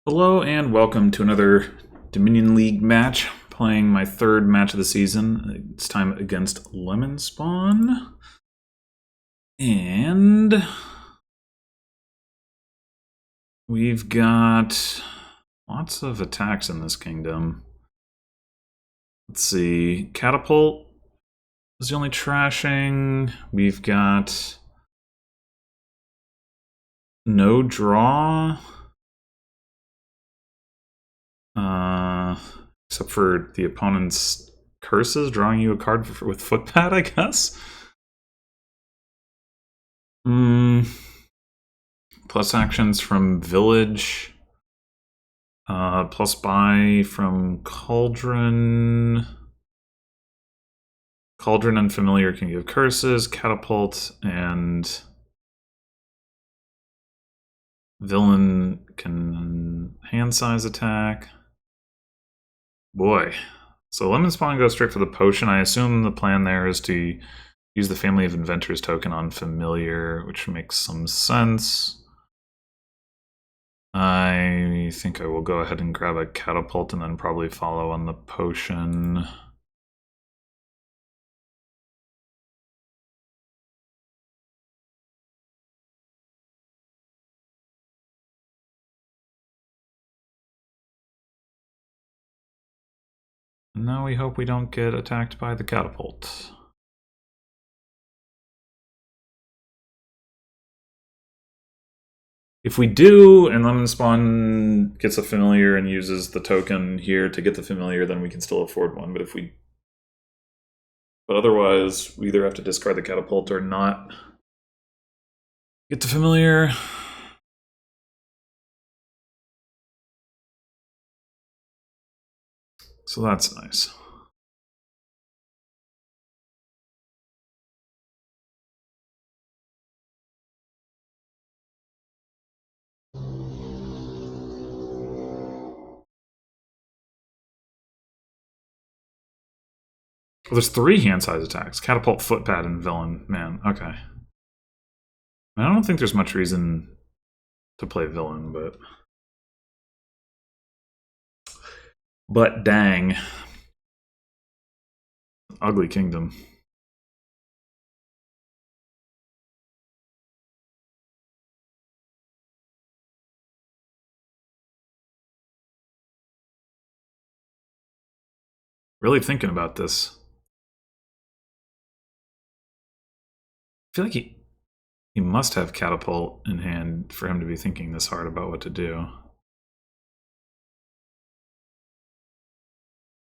Hello and welcome to another Dominion League match. Playing my third match of the season. It's time against Lemonspawn. And we've got lots of attacks in this kingdom. Let's see. Catapult is the only trashing. We've got no draw. Except for the opponent's curses, drawing you a card with footpad, I guess. Plus actions from Village. Plus buy from Cauldron. Cauldron and Familiar can give curses. Catapult and Villain can hand size attack. Boy. So Lemonspawn goes straight for the potion. I assume the plan there is to use the Family of Inventors token on Familiar, which makes some sense. I think I will go ahead and grab a Catapult and then probably follow on the potion. And now we hope we don't get attacked by the Catapult. If we do, and Lemonspawn gets a Familiar and uses the token here to get the Familiar, then we can still afford one. But otherwise, we either have to discard the Catapult or not get the Familiar. So that's nice. Well, there's 3 hand size attacks. Catapult, Footpad, and Villain. Man, okay. I don't think there's much reason to play Villain, but... But dang. Ugly kingdom. Really thinking about this. I feel like he must have Catapult in hand for him to be thinking this hard about what to do.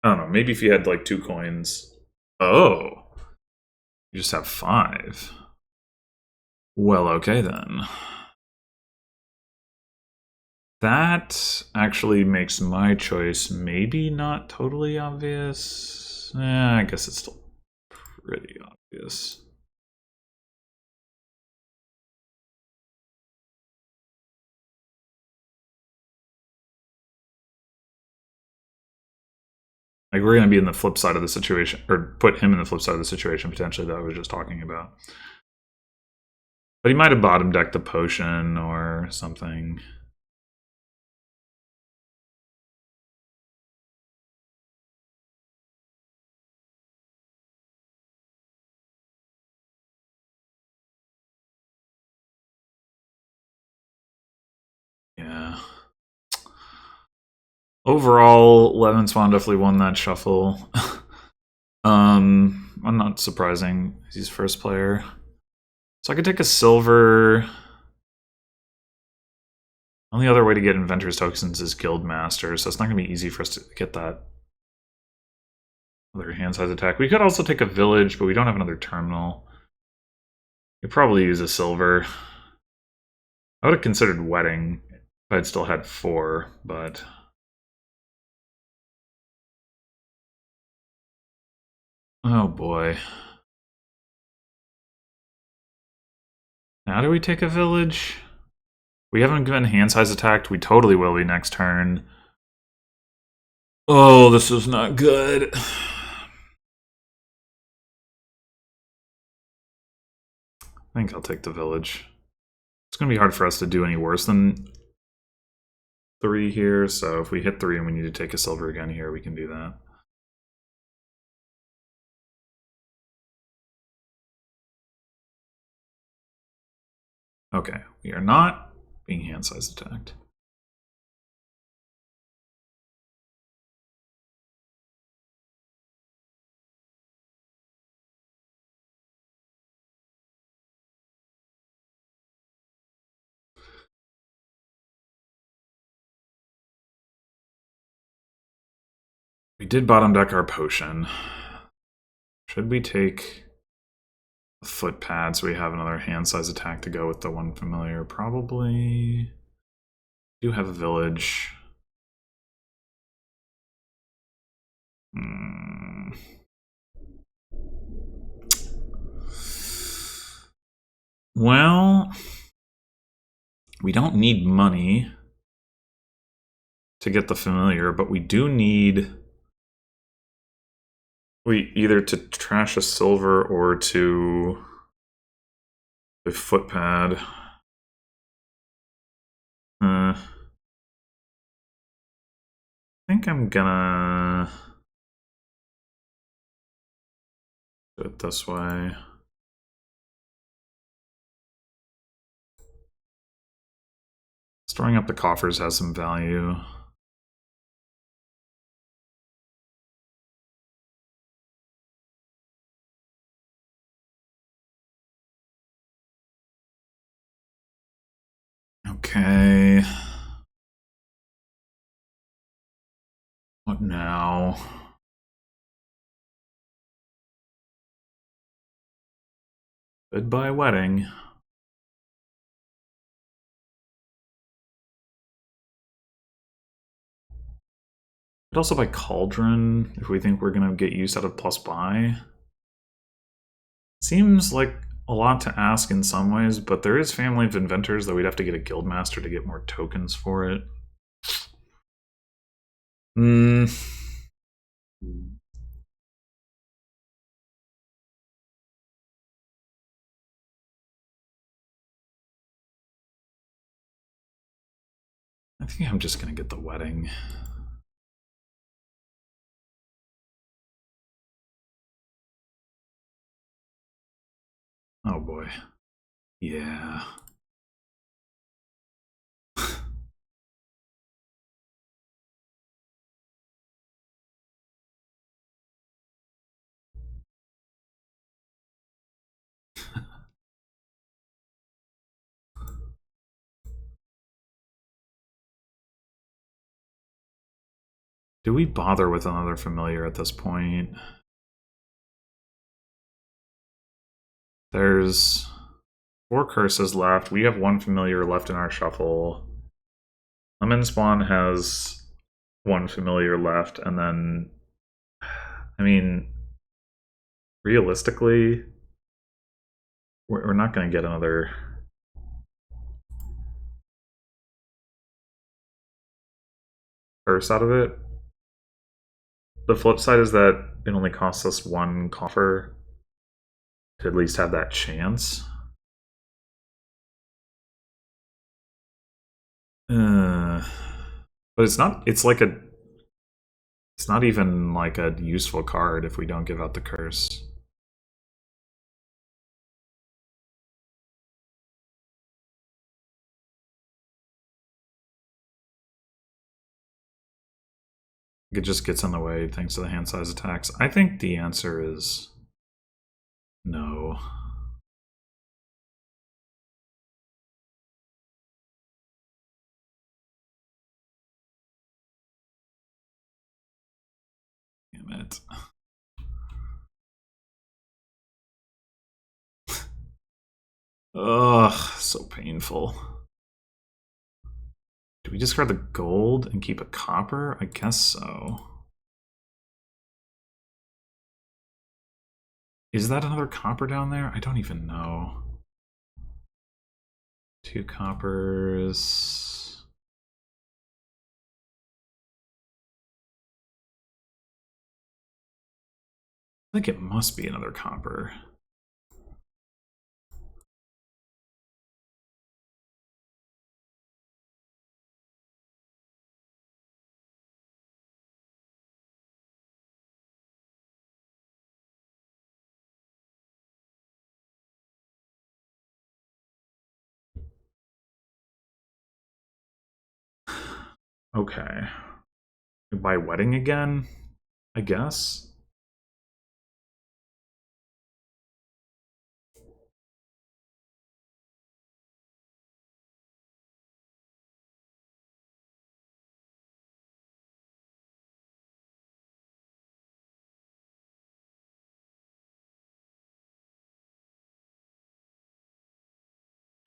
I don't know, maybe if you had like 2 coins. Oh. You just have 5. Well, okay then. That actually makes my choice maybe not totally obvious. I guess it's still pretty obvious. Like, we're going to be in the flip side of the situation, or put him in the flip side of the situation, potentially, that I was just talking about. But he might have bottom decked the potion or something. Yeah. Overall, Lemonspawn definitely won that shuffle. I'm not surprising. He's first player. So I could take a silver. Only other way to get Inventor's tokens is Guildmaster, so it's not going to be easy for us to get that other hand size attack. We could also take a village, but we don't have another terminal. We'd probably use a silver. I would have considered wedding if I'd still had 4, but... Oh boy. Now do we take a village? We haven't been hand size attacked. We totally will be next turn. Oh, this is not good. I think I'll take the village. It's going to be hard for us to do any worse than 3 here, so if we hit 3 and we need to take a silver again here, we can do that. Okay, we are not being hand size attacked. We did bottom deck our potion. Should we take a foot pad so we have another hand size attack to go with the one familiar? Probably. Do have a village. Well, we don't need money to get the familiar, but we do need either to trash a silver or to a footpad. I think I'm gonna do it this way. Storing up the coffers has some value. Okay. What now? Goodbye wedding. But also by cauldron, if we think we're gonna get use out of plus buy. Seems like a lot to ask in some ways, but there is Family of Inventors, though we'd have to get a guildmaster to get more tokens for it. I think I'm just gonna get the wedding. Oh boy. Yeah. Do we bother with another familiar at this point? There's 4 curses left. We have 1 familiar left in our shuffle. Lemonspawn has 1 familiar left, and then, I mean, realistically, we're not going to get another curse out of it. The flip side is that it only costs us 1 coffer to at least have that chance. But it's not, it's not even like a useful card if we don't give out the curse. It just gets in the way thanks to the hand size attacks. I think the answer is no. Damn it. Ugh, so painful. Do we discard the gold and keep a copper? I guess so. Is that another copper down there? I don't even know. 2 coppers. I think it must be another copper. Okay. By wedding again, I guess.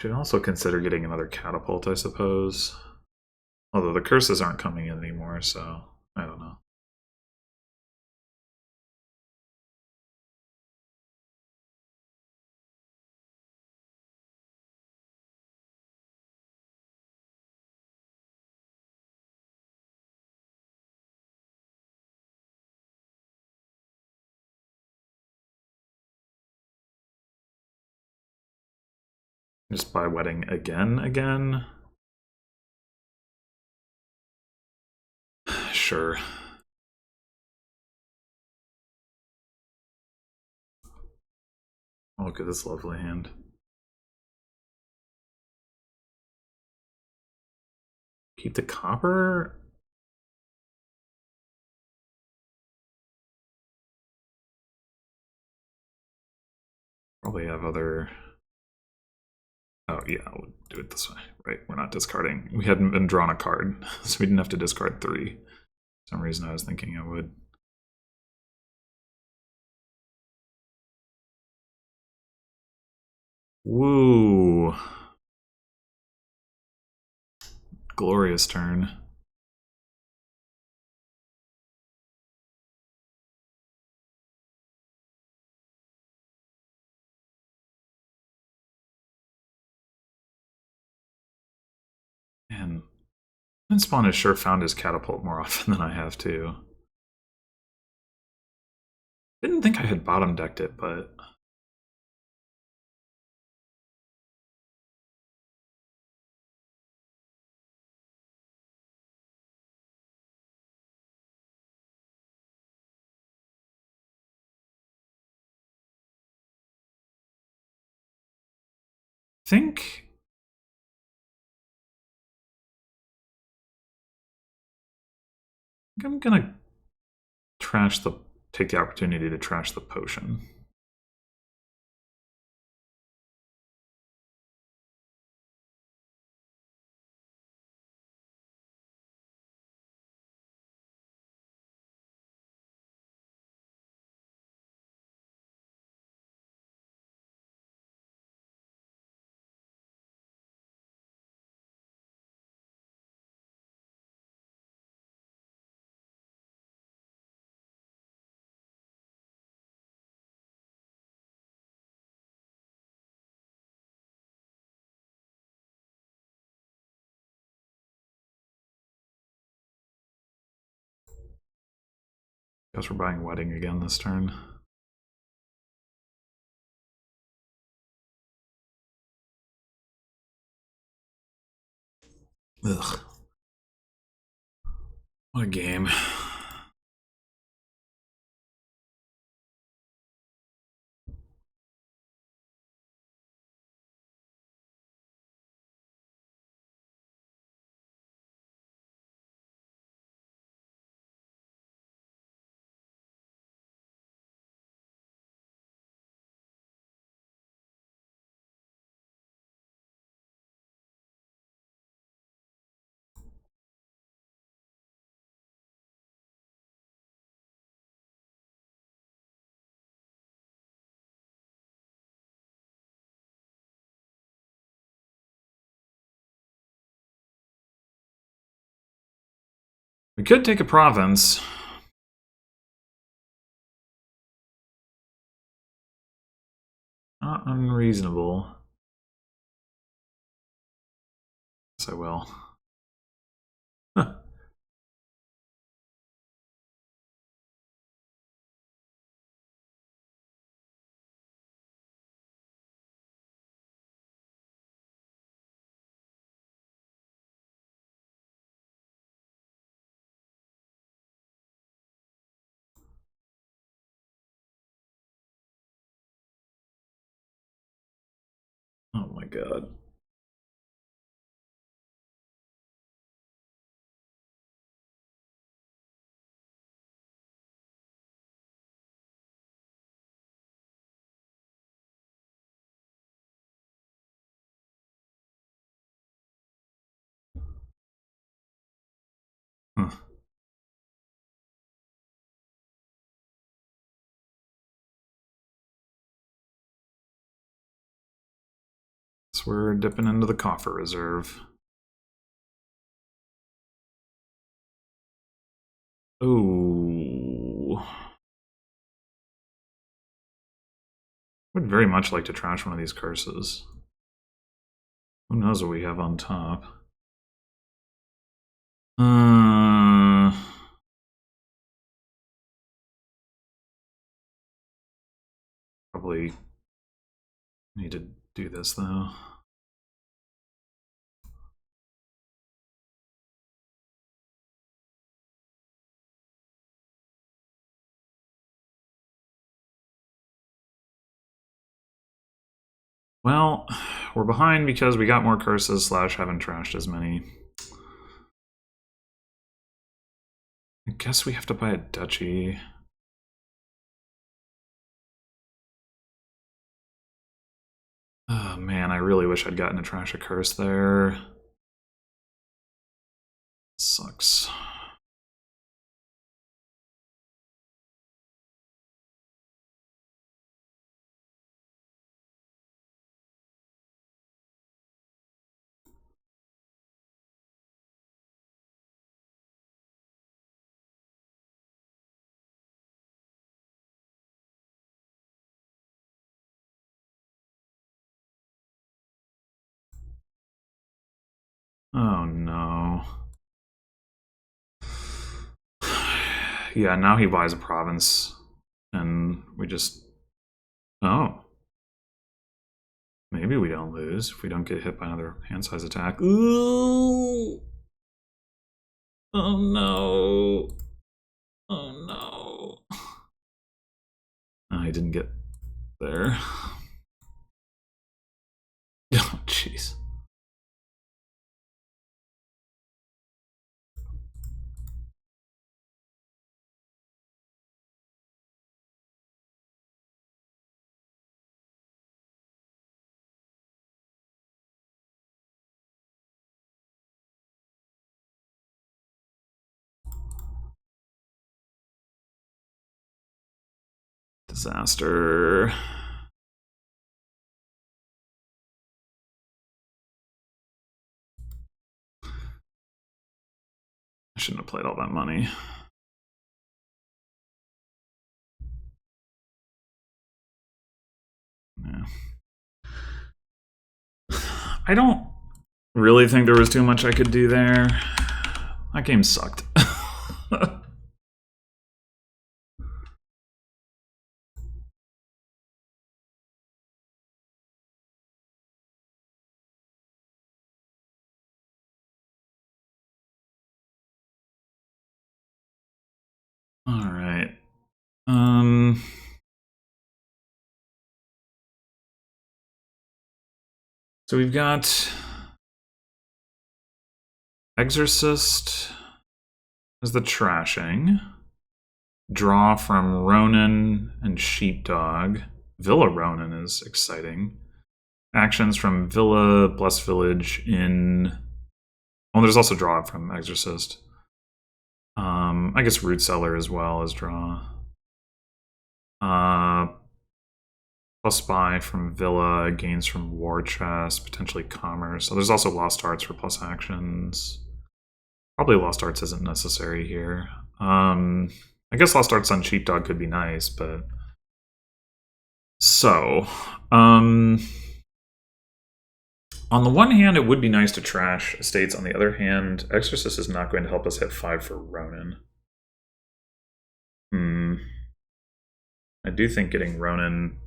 Should also consider getting another catapult, I suppose. Although the curses aren't coming in anymore, so I don't know. Just by wedding again? Sure. Oh, look at this lovely hand. Keep the copper? Probably have other... Oh, yeah, we'll do it this way. Right, we're not discarding. We hadn't been drawn a card, so we didn't have to discard 3. For some reason I was thinking I would. Woo! Glorious turn. Man, Lemonspawn has sure found his catapult more often than I have too. Didn't think I had bottom decked it, but I think I'm gonna take the opportunity to trash the potion. Guess we're buying wedding again this turn. Ugh. What a game. We could take a province. Not unreasonable. Yes, I will. Oh my god. Huh. So we're dipping into the coffer reserve. Oh. Would very much like to trash one of these curses. Who knows what we have on top? Probably need to do this though. Well, we're behind because we got more curses / haven't trashed as many. I guess we have to buy a duchy. Oh man, I really wish I'd gotten to trash a curse there. Sucks. Oh no. Yeah, now he buys a province. And we just... Oh. Maybe we don't lose if we don't get hit by another hand-size attack. Ooh! Oh no. Oh no. I didn't get there. Oh, jeez. Disaster. I shouldn't have played all that money. Yeah. I don't really think there was too much I could do there. That game sucked. All right. So we've got Exorcist as the trashing. Draw from Ronin and Sheepdog. Villa Ronin is exciting. Actions from Villa, Blessed Village, in... Oh, there's also draw from Exorcist. I guess Root Cellar as well as draw. Plus Spy from Villa, gains from War Chest, potentially Commerce. So there's also Lost Arts for plus actions. Probably Lost Arts isn't necessary here. I guess Lost Arts on Sheepdog could be nice, but... So, on the one hand, it would be nice to trash estates. On the other hand, Exorcist is not going to help us hit 5 for Ronin. I do think getting Ronin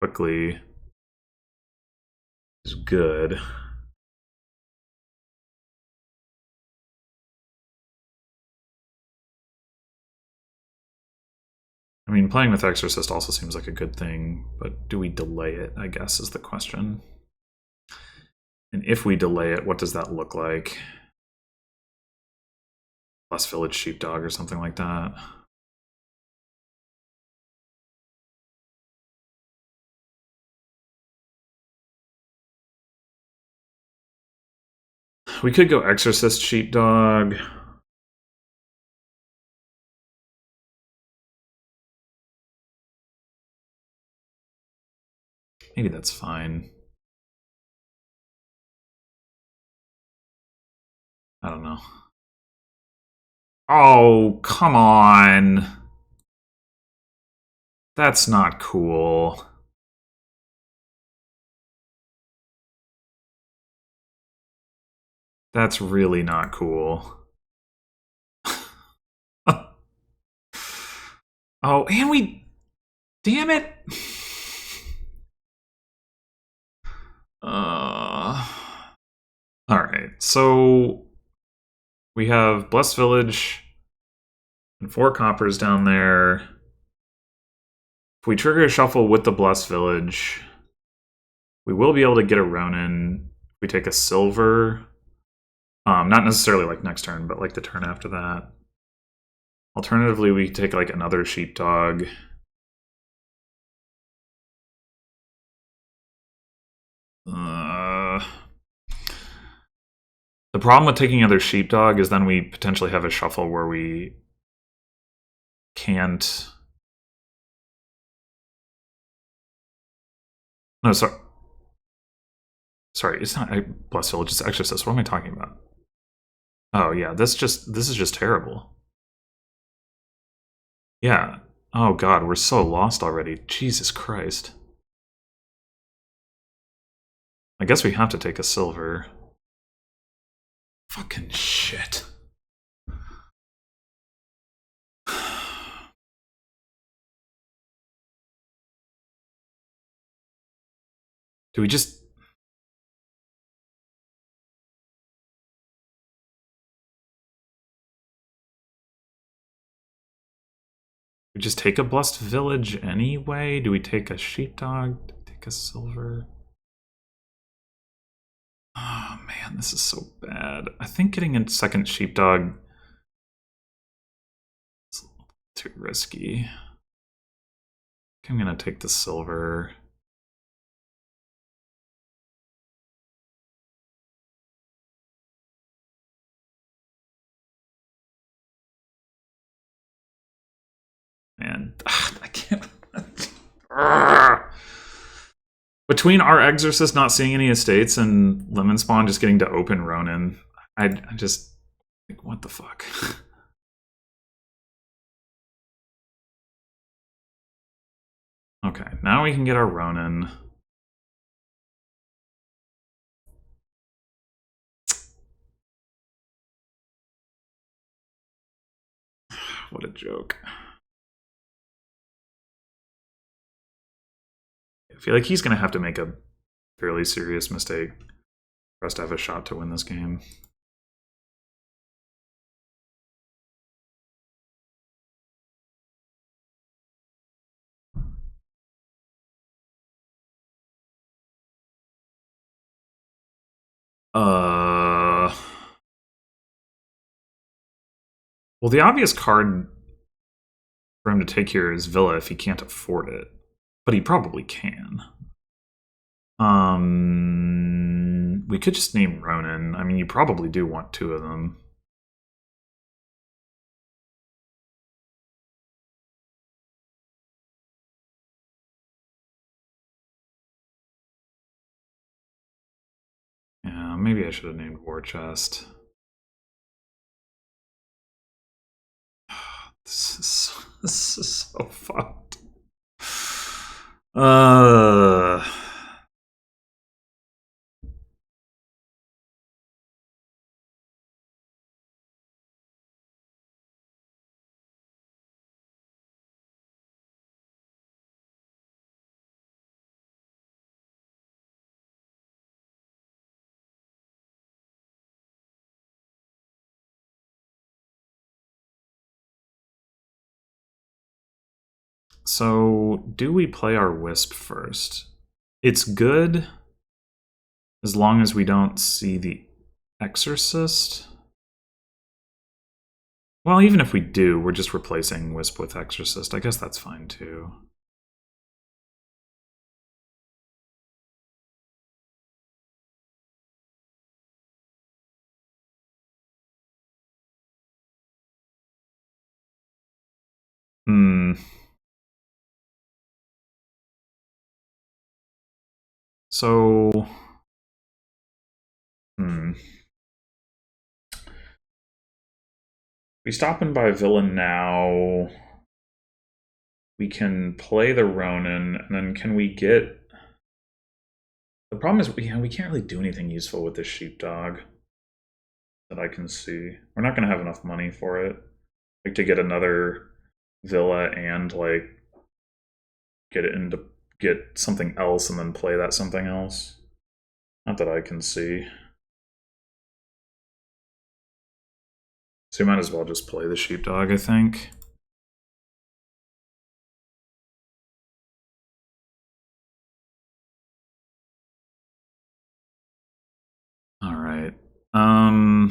quickly is good. I mean, playing with Exorcist also seems like a good thing, but do we delay it, I guess, is the question. And if we delay it, what does that look like? Less Village Sheepdog or something like that. We could go Exorcist Sheepdog. Maybe that's fine. I don't know. Oh, come on. That's not cool. That's really not cool. Oh, and we... Damn it! Alright, so... We have Blessed Village and 4 coppers down there. If we trigger a shuffle with the Blessed Village, we will be able to get a Ronin. If we take a silver... not necessarily like next turn, but like the turn after that. Alternatively, we take like another sheepdog. The problem with taking another sheepdog is then we potentially have a shuffle where we can't... No, sorry. Sorry, it's not Blessed Village, it's Exorcist. What am I talking about? Oh yeah, this is just terrible. Yeah. Oh god, we're so lost already. Jesus Christ. I guess we have to take a silver. Fucking shit. Do we just... We just take a Blessed Village anyway? Do we take a sheepdog? Do we take a silver? Oh man, this is so bad. I think getting a second sheepdog is too risky. I think I'm gonna take the silver. Man, I can't. Between our Exorcist not seeing any estates and Lemonspawn just getting to open Ronin, I just like, what the fuck? Okay, now we can get our Ronin. What a joke. I feel like he's going to have to make a fairly serious mistake for us to have a shot to win this game. Well, the obvious card for him to take here is Villa if he can't afford it. But he probably can. We could just name Ronin. I mean, you probably do want 2 of them. Yeah, maybe I should have named War Chest. This is so fucked. So, do we play our Wisp first? It's good as long as we don't see the Exorcist. Well, even if we do, we're just replacing Wisp with Exorcist. I guess that's fine too. Hmm. So, we stop and buy Villa now. We can play the Ronin, and then can we get... The problem is we can't really do anything useful with this sheepdog that I can see. We're not going to have enough money for it. Like to get another Villa and like get it into get something else and then play that something else. Not that I can see. So you might as well just play the sheepdog, I think. All right. I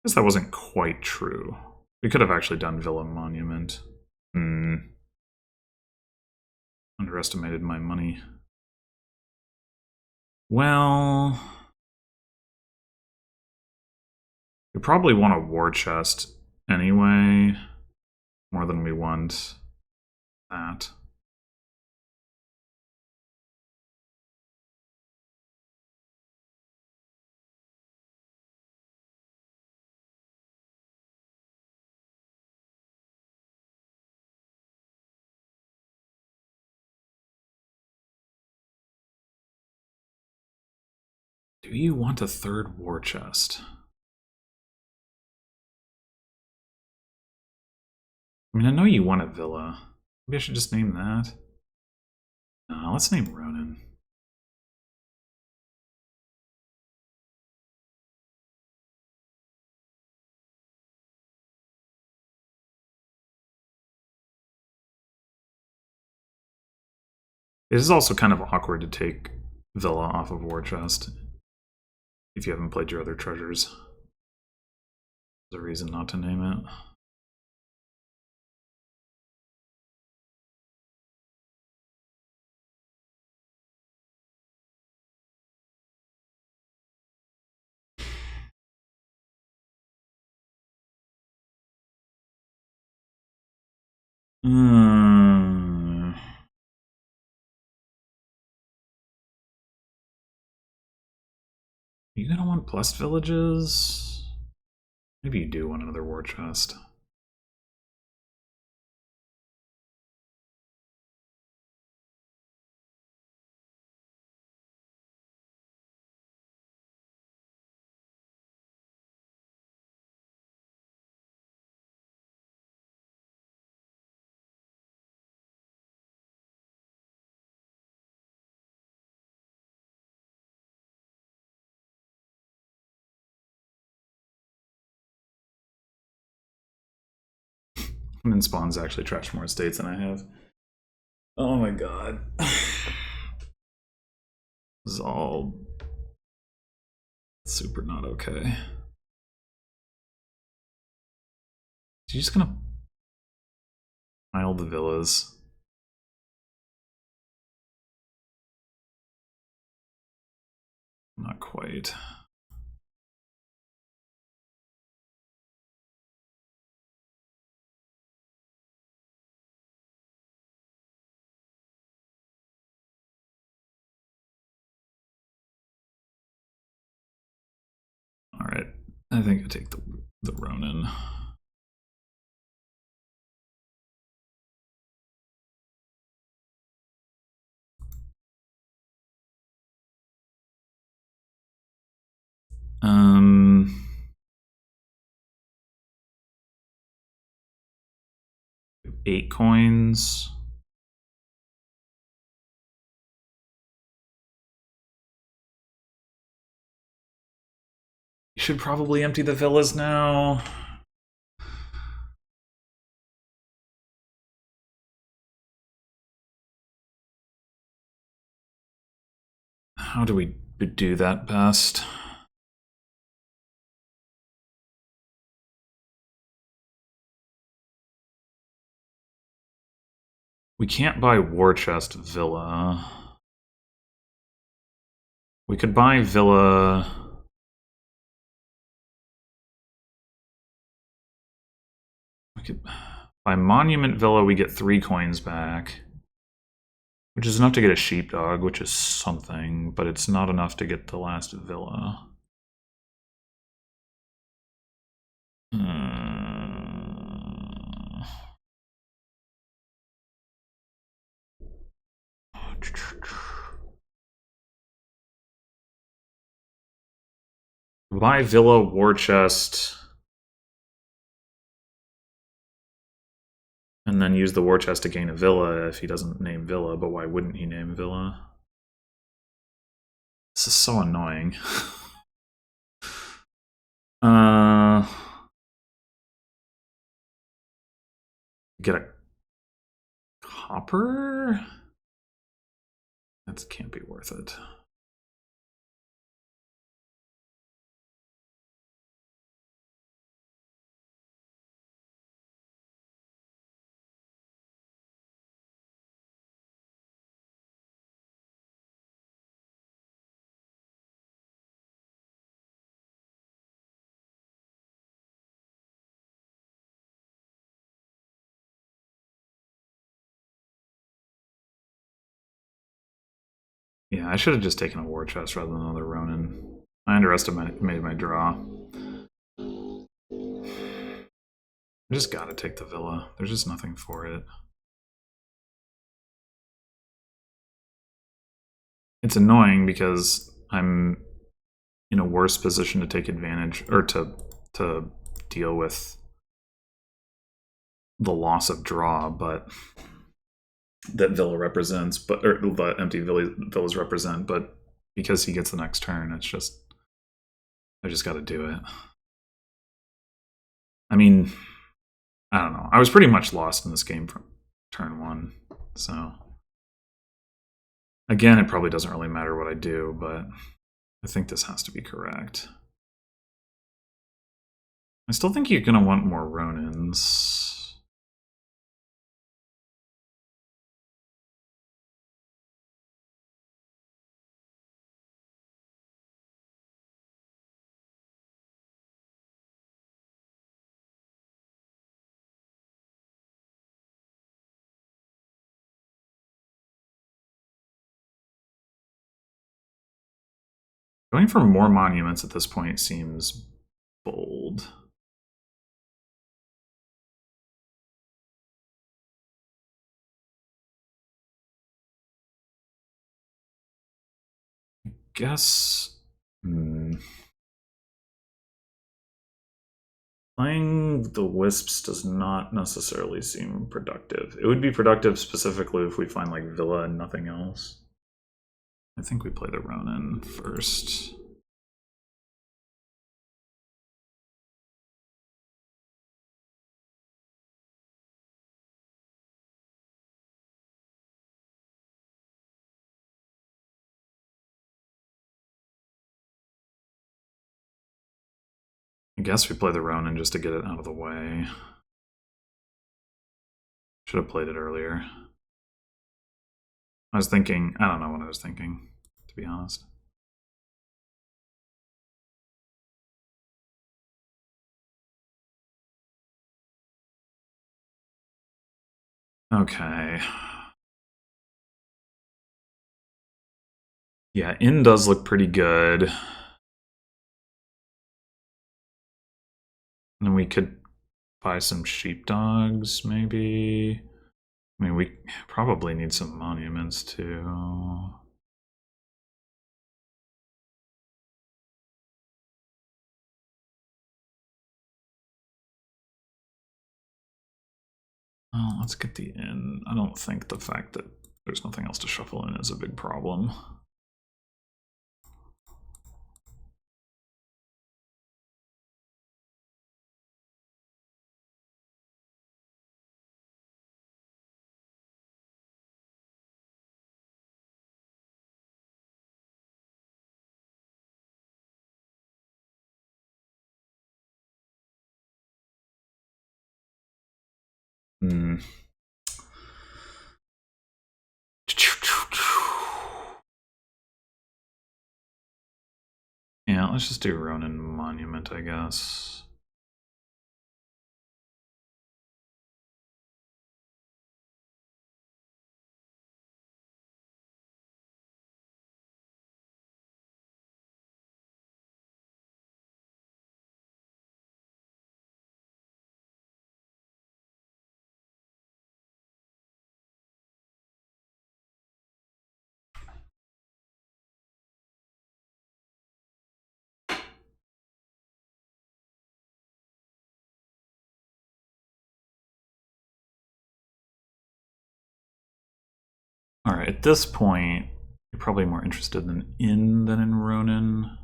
guess that wasn't quite true. We could have actually done Villa Monument. Underestimated my money. Well, we probably want a war chest anyway, more than we want that. Do you want a third war chest? I mean, I know you want a villa. Maybe I should just name that. No, let's name Ronin. It is also kind of awkward to take Villa off of War Chest if you haven't played your other treasures. There's a reason not to name it. You gonna want blessed villages? Maybe you do want another war chest. Lemonspawn's actually trashed more estates than I have. Oh my god. This is all super not okay. You're just gonna pile the villas. Not quite. Alright, I think I take the Ronin. Um, 8 coins. You should probably empty the villas now. How do we do that best? We can't buy War Chest Villa. We could buy Villa by Monument Villa, we get 3 coins back, which is enough to get a sheepdog, which is something, but it's not enough to get the last villa. Buy Villa, War Chest, and then use the War Chest to gain a Villa if he doesn't name Villa, but why wouldn't he name Villa? This is so annoying. Get a copper? That can't be worth it. Yeah, I should have just taken a War Chest rather than another Ronin. I underestimated my draw. I just gotta take the Villa. There's just nothing for it. It's annoying because I'm in a worse position to take advantage, or to deal with the loss of draw, but that Villa represents, but or the empty villas represent, but because he gets the next turn, it's just I just got to do it. I mean, I don't know. I was pretty much lost in this game from turn 1, so again, it probably doesn't really matter what I do, but I think this has to be correct. I still think you're gonna want more Ronins. Going for more monuments at this point seems bold. I guess playing the Wisps does not necessarily seem productive. It would be productive specifically if we find like Villa and nothing else. I think we play the Ronin first. I guess we play the Ronin just to get it out of the way. Should have played it earlier. I was thinking, I don't know what I was thinking, to be honest. Okay. Yeah, Inn does look pretty good. And then we could buy some sheepdogs, maybe. I mean, we probably need some monuments, too. Well, let's get the Inn. I don't think the fact that there's nothing else to shuffle in is a big problem. Yeah, let's just do Ronin Monument, I guess. Alright, at this point, you're probably more interested in than in Ronin.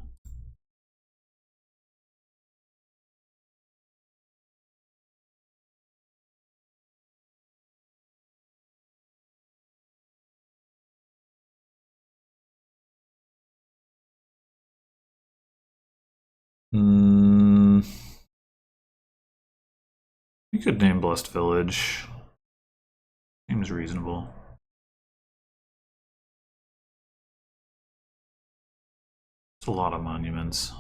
You could name Blessed Village. Seems reasonable. It's a lot of monuments.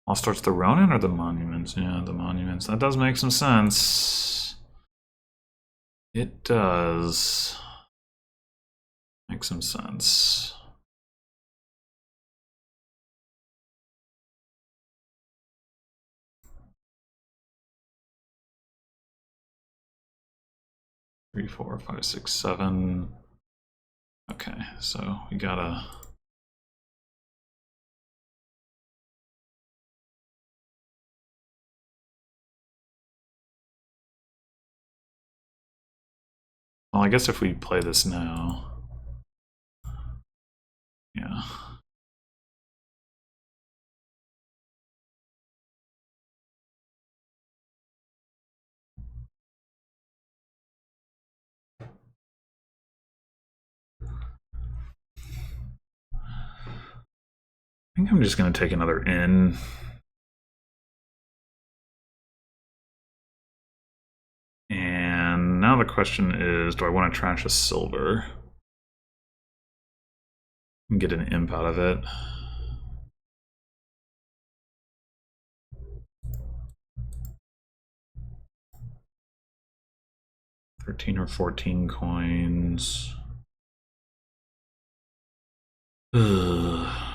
I'll start the Ronin or the monuments? Yeah, the monuments. That does make some sense. It does make some sense. Three, 4, 5, 6, 7. Okay, so we gotta. Well, I guess if we play this now. Yeah. I think I'm just going to take another in. And now the question is, do I want to trash a silver and get an imp out of it? $13 or 14 coins. Ugh.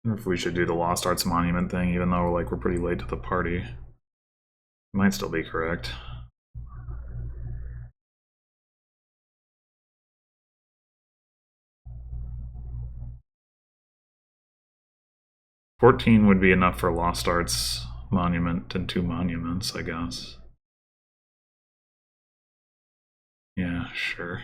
I wonder if we should do the Lost Arts Monument thing, even though we're pretty late to the party. Might still be correct. $14 would be enough for Lost Arts Monument and 2 monuments, I guess. Yeah, sure.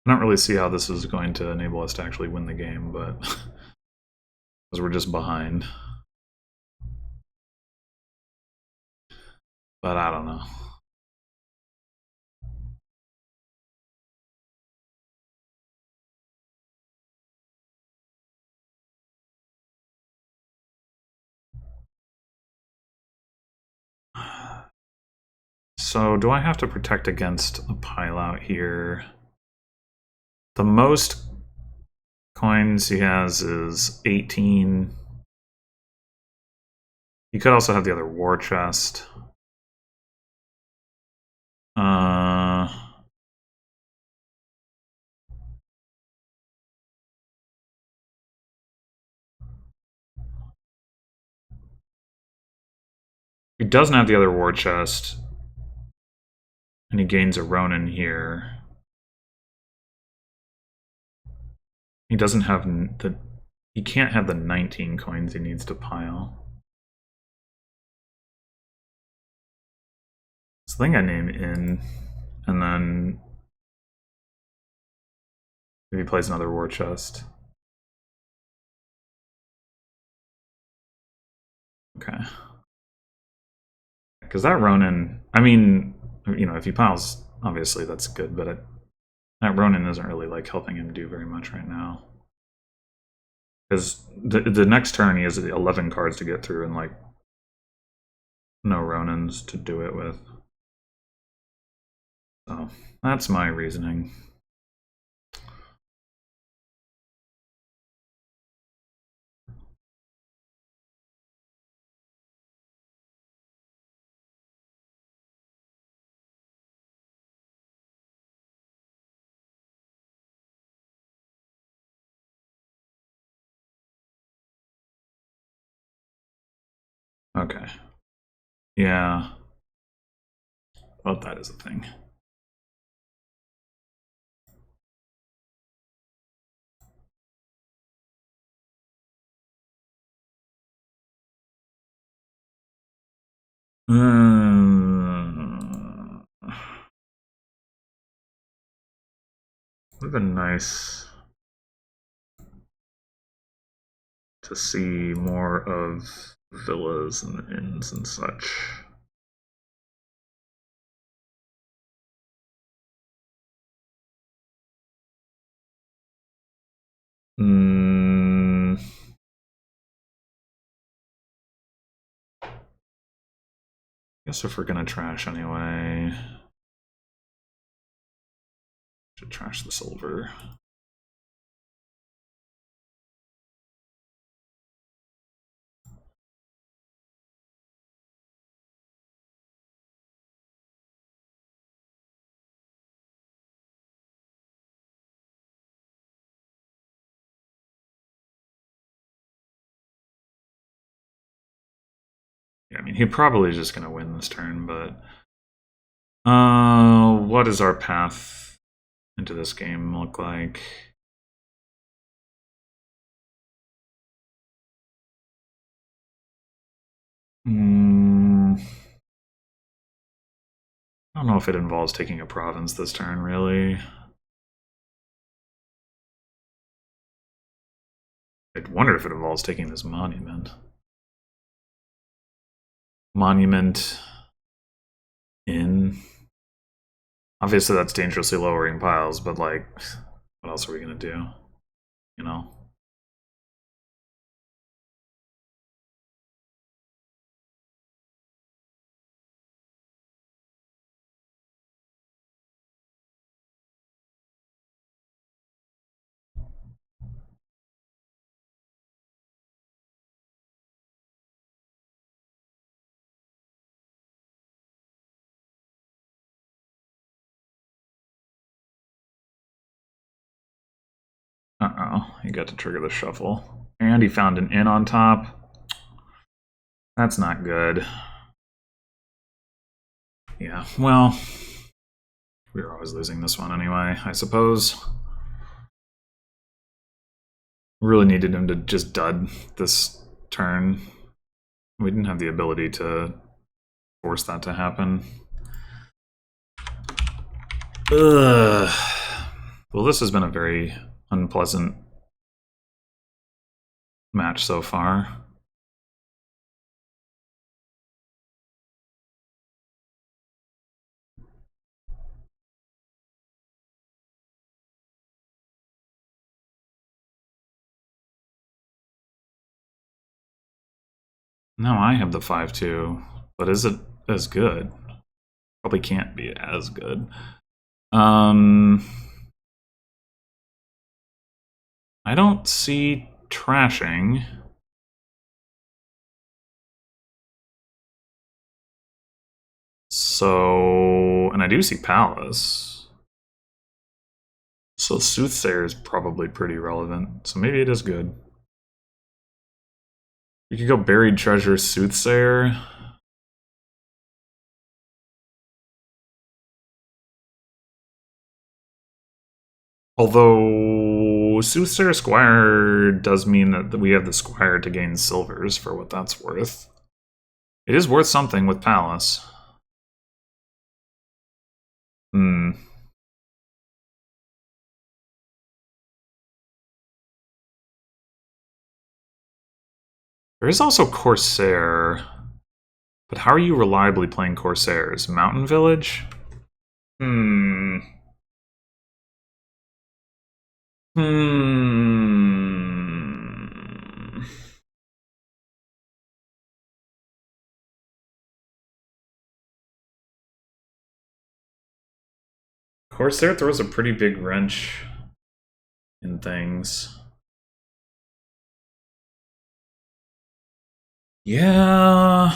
I don't really see how this is going to enable us to actually win the game, but because we're just behind. But I don't know. So do I have to protect against a pile out here? The most coins he has is 18. He could also have the other war chest. He doesn't have the other war chest. And he gains a Ronin here. He doesn't have the... He can't have the 19 coins he needs to pile. So I think I name in, and then maybe he plays another war chest. Okay. Because that Ronin, I mean, you know, if he piles, obviously that's good, but that Ronin isn't really helping him do very much right now. Because the next turn he has 11 cards to get through and no Ronins to do it with. So that's my reasoning. Okay. Yeah. Well, that is a thing. Would have been nice to see more of villas and inns and such. Hmm. Guess if we're gonna trash anyway, should trash the silver. Yeah, I mean, he's probably just gonna win this turn, but what does our path into this game look like? I don't know if it involves taking a province this turn, really. I'd wonder if it involves taking this monument. Monument in. Obviously, that's dangerously lowering piles, but like, what else are we gonna do? You know? Uh-oh, he got to trigger the shuffle. And he found an inn on top. That's not good. Yeah, well, we were always losing this one anyway, I suppose. Really needed him to just dud this turn. We didn't have the ability to force that to happen. Ugh. Well, this has been a very unpleasant match so far. Now I have the 5-2, but is it as good? Probably can't be as good. I don't see trashing. So, and I do see Palace. So Soothsayer is probably pretty relevant. So maybe it is good. You could go Buried Treasure, Soothsayer. Although Soothsayer Squire does mean that we have the Squire to gain silvers for what that's worth. It is worth something with Palace. Hmm. There is also Corsair. But how are you reliably playing Corsairs? Mountain Village? Hmm. Hmm. Corsair throws a pretty big wrench in things. Yeah.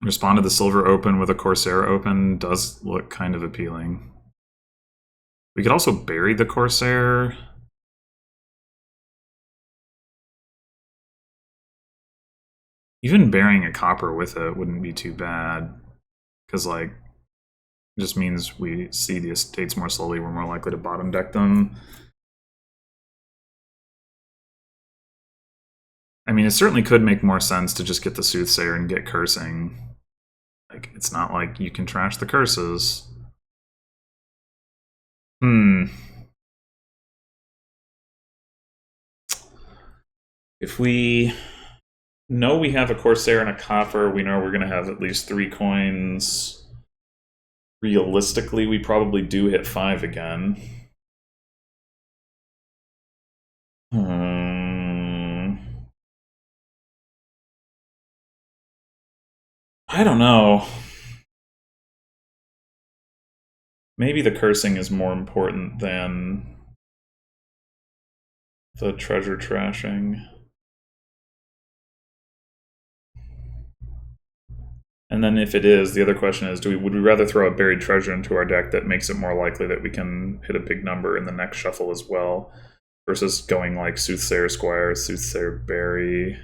Respond to the Silver Open with a Corsair Open does look kind of appealing. We could also bury the Corsair. Even burying a copper with it wouldn't be too bad, because like it just means we see the estates more slowly. We're more likely to bottom deck them. I mean, it certainly could make more sense to just get the Soothsayer and get cursing. Like, it's not like you can trash the curses. If we know we have a Corsair and a copper, we know we're going to have at least 3 coins. Realistically, we probably do hit 5 again. I don't know. Maybe the cursing is more important than the treasure trashing. And then if it is, the other question is, would we rather throw a buried treasure into our deck that makes it more likely that we can hit a big number in the next shuffle as well, versus going like Soothsayer Squire, Soothsayer Bury?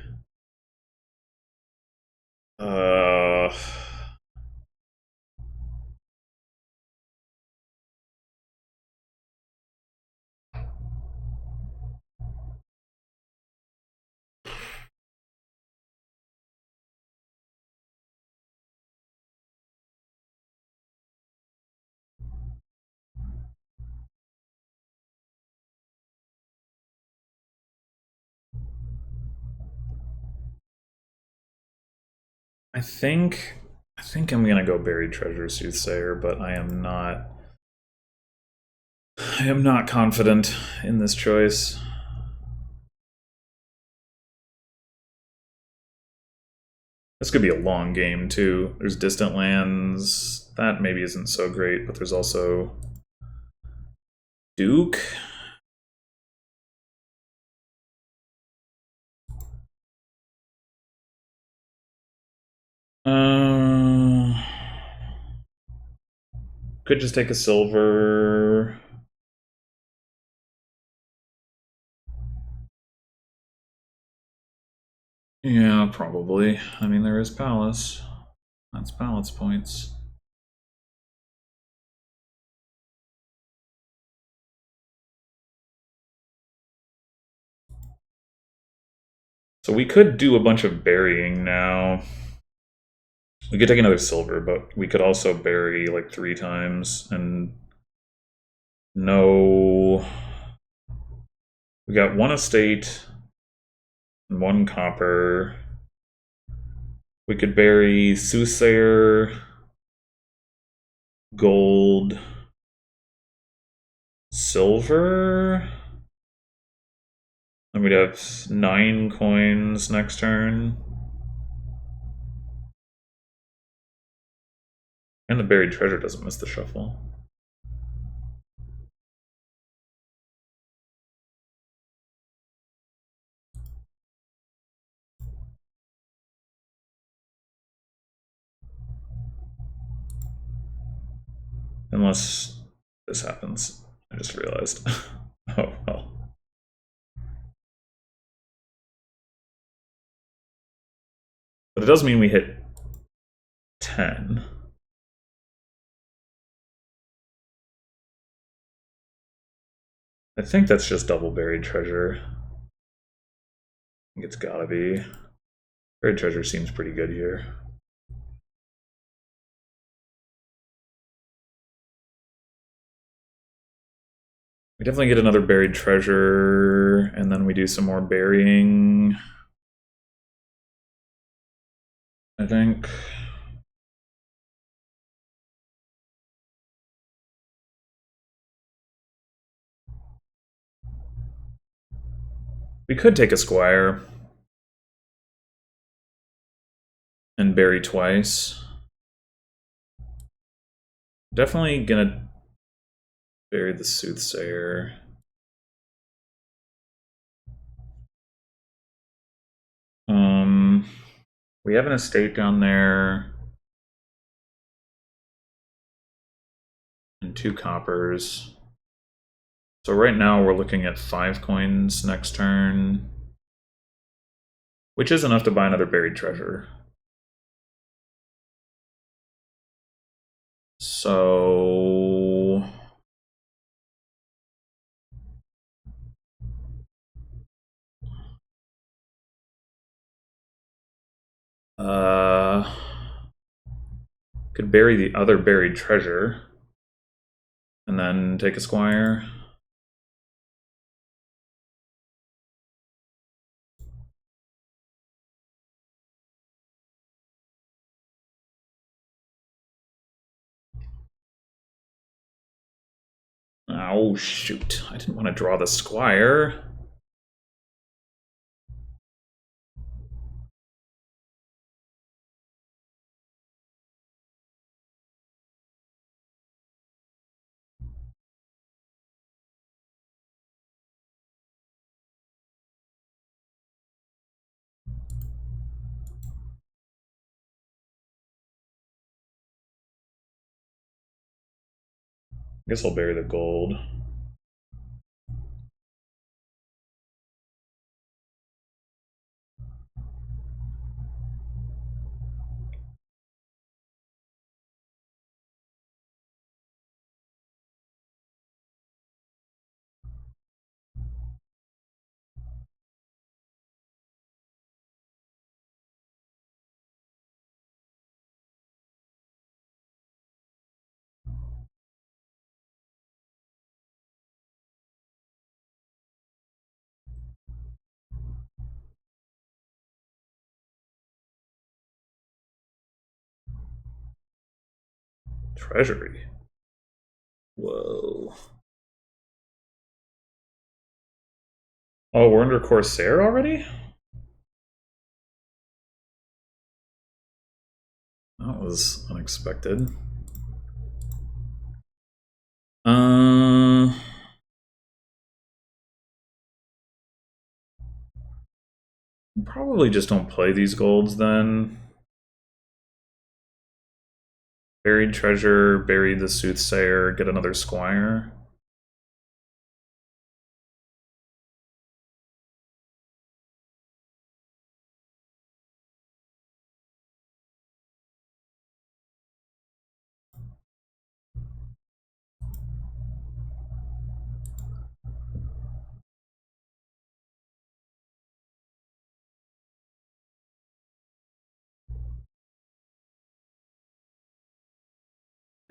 I think I'm gonna go Buried Treasure Soothsayer, but I am not confident in this choice. This could be a long game too. There's Distant Lands. That maybe isn't so great, but there's also Duke. Could just take a silver. Yeah, probably. I mean, there is Palace. That's Palace points. So we could do a bunch of burying now. We could take another silver, but we could also bury like 3 times and no. We got 1 estate and 1 copper. We could bury Soothsayer, gold, silver. And we'd have 9 coins next turn. And the buried treasure doesn't miss the shuffle. Unless this happens. I just realized. Oh, well. But it does mean we hit 10. I think that's just double buried treasure. I think it's gotta be. Buried treasure seems pretty good here. We definitely get another buried treasure, and then we do some more burying. I think. We could take a squire and bury twice. Definitely gonna bury the Soothsayer. We have an estate down there. And 2 coppers. So right now we're looking at 5 coins next turn. which is enough to buy another buried treasure. So could bury the other buried treasure and then take a squire. Oh shoot, I didn't want to draw the squire. I guess I'll bury the gold. Treasury. Whoa. Oh, we're under Corsair already? That was unexpected. Probably just don't play these golds then. Buried treasure, bury the soothsayer, get another squire.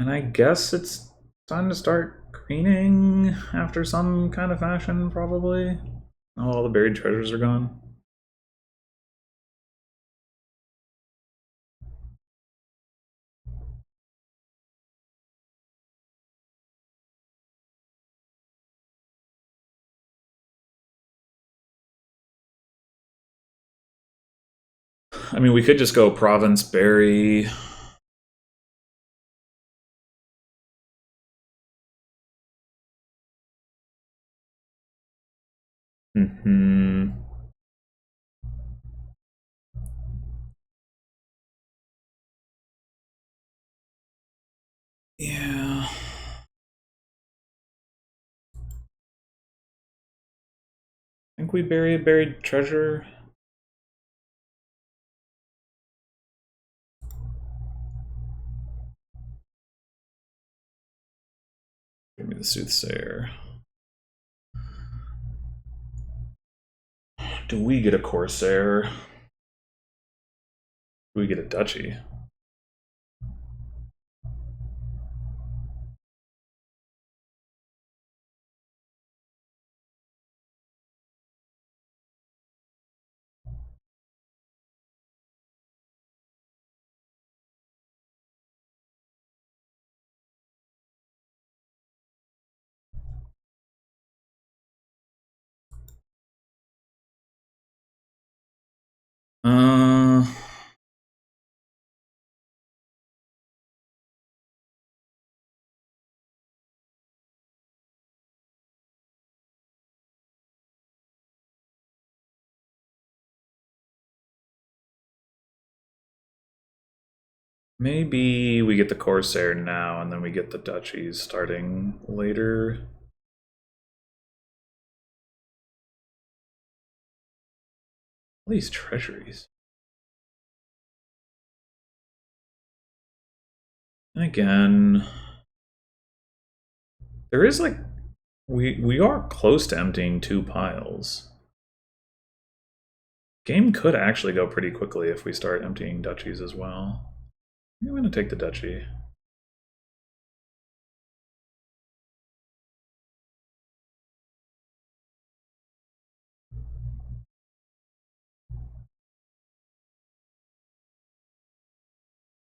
And I guess it's time to start greening after some kind of fashion, probably. Oh, all the buried treasures are gone. I mean, we could just go province bury. Hmm. Yeah. I think we bury a buried treasure. Give me the soothsayer. Do we get a Corsair? Do we get a duchy? Uh, Maybe we get the Corsair now and then we get the duchies starting later. these treasuries. And again, there is like we are close to emptying 2 piles. Game could actually go pretty quickly if we start emptying duchies as well. I'm going to take the duchy.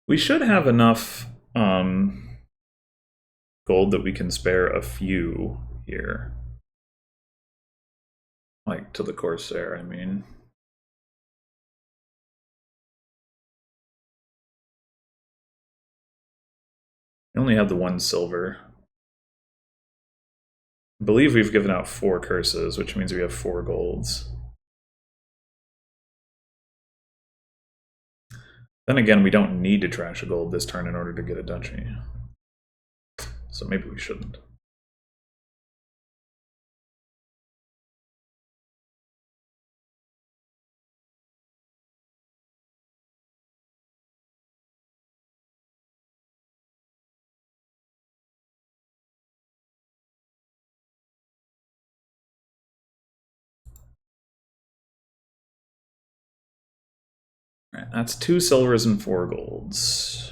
We should have enough gold that we can spare a few here. Like, to the Corsair, I mean. We only have the 1 silver. I believe we've given out 4 curses, which means we have 4 golds. Then again, we don't need to trash a gold this turn in order to get a duchy. So maybe we shouldn't. All right, that's 2 silvers and 4 golds.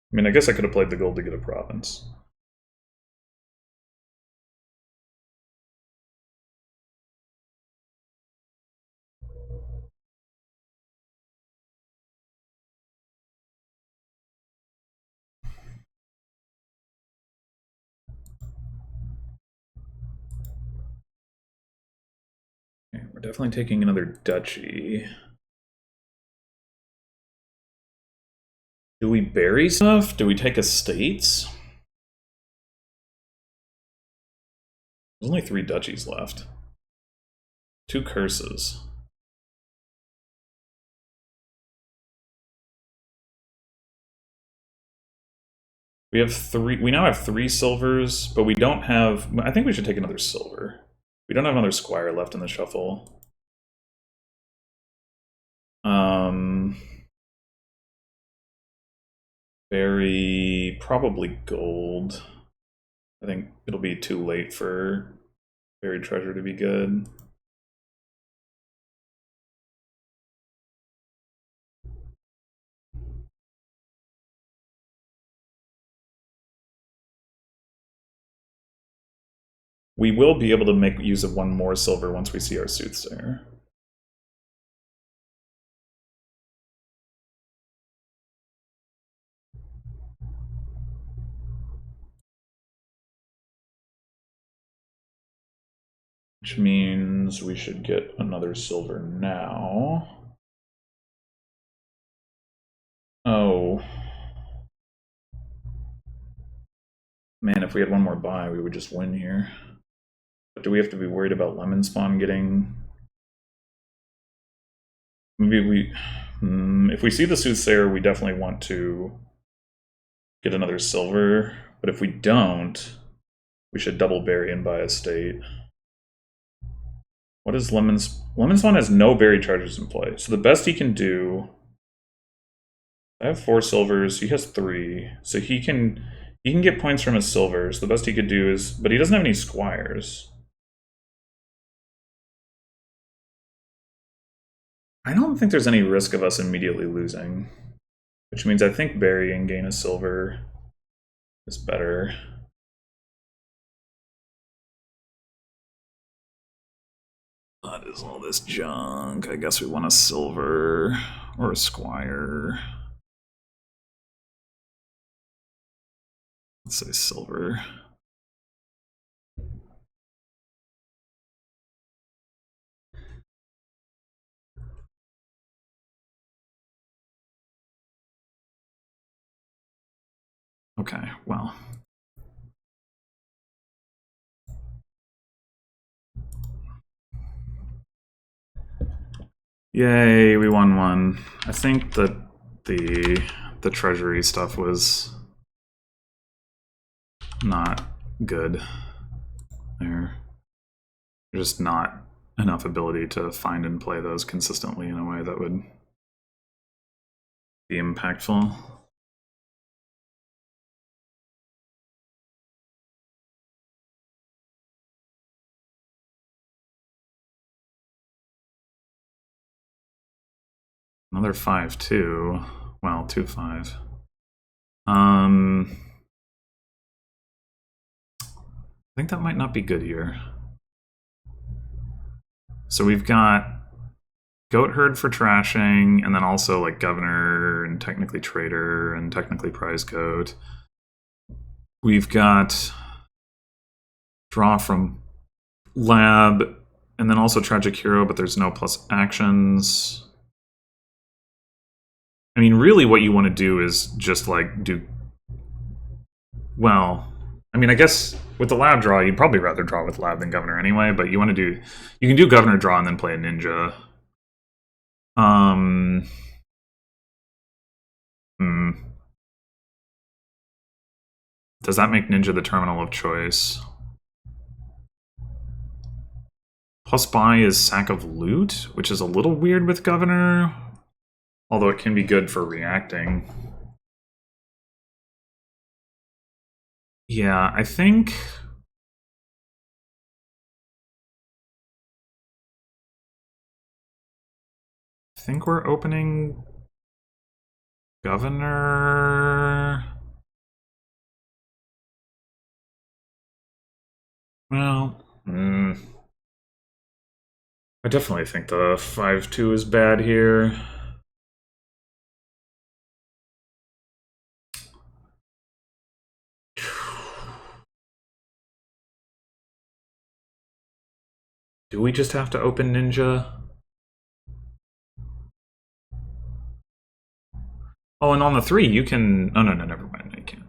I mean, I guess I could have played the gold to get a province. Okay, we're definitely taking another duchy. Do we bury stuff? Do we take estates? There's only 3 duchies left. 2 curses. We have 3. We now have 3 silvers, but we don't have. I think we should take another silver. We don't have another squire left in the shuffle. Bury probably gold. I think it'll be too late for buried treasure to be good. We will be able to make use of 1 more silver once we see our soothsayer. Which means we should get another silver now. Oh. Man, if we had 1 more buy, we would just win here. But do we have to be worried about Lemonspawn getting... Maybe we... if we see the Soothsayer, we definitely want to get another silver. But if we don't, we should double bury and buy a state. What is Lemonspawn has no buried charges in play. So the best he can do... I have 4 silvers, he has 3. So he can get points from his silvers. The best he could do is... But he doesn't have any squires. I don't think there's any risk of us immediately losing. Which means I think bury and gain a silver is better. What is all this junk? I guess we want a silver or a squire. Let's say silver. Okay, well. Yay, we won one. I think that the treasury stuff was not good there. There's just not enough ability to find and play those consistently in a way that would be impactful. Another 5-2. Well, 2-5. I think that might not be good here. So we've got Goat Herd for trashing, and then also like Governor and technically Trader and technically Prize Goat. We've got draw from Lab, and then also Tragic Hero, but there's no plus actions. I mean, really what you want to do is just like do... Well, I mean, I guess with the Lab draw, you'd probably rather draw with Lab than Governor anyway, but you want to do... You can do Governor draw and then play a Ninja. Does that make Ninja the terminal of choice? Plus buy is Sack of Loot, which is a little weird with Governor, although it can be good for reacting. Yeah, I think we're opening Governor. Well, I definitely think the 5-2 is bad here. Do we just have to open Ninja? Oh, and on the 3, you can... Oh, no, never mind. You can't.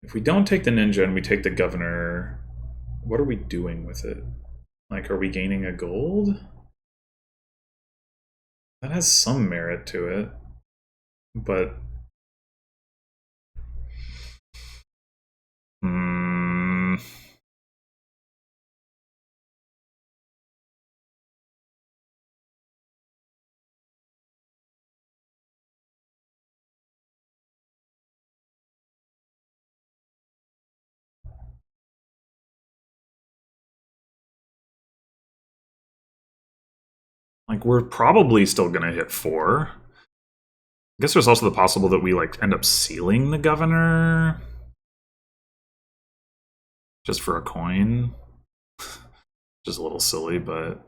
If we don't take the Ninja and we take the Governor, what are we doing with it? Like, are we gaining a gold? That has some merit to it, but... Like, we're probably still gonna hit 4. I guess there's also the possible that we, like, end up sealing the Governor. Just for a coin. Just a little silly, but...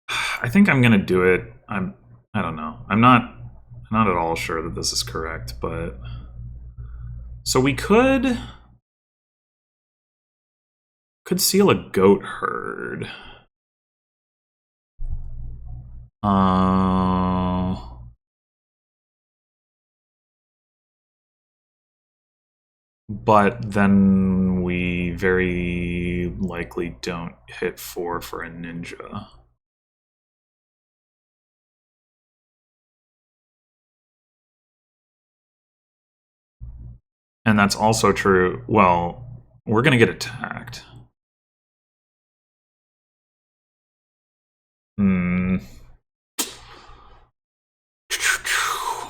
I think I'm gonna do it. I don't know. I'm not at all sure that this is correct, but... So we could seal a Goat Herd. But then we very likely don't hit 4 for a Ninja. And that's also true. Well, we're going to get attacked.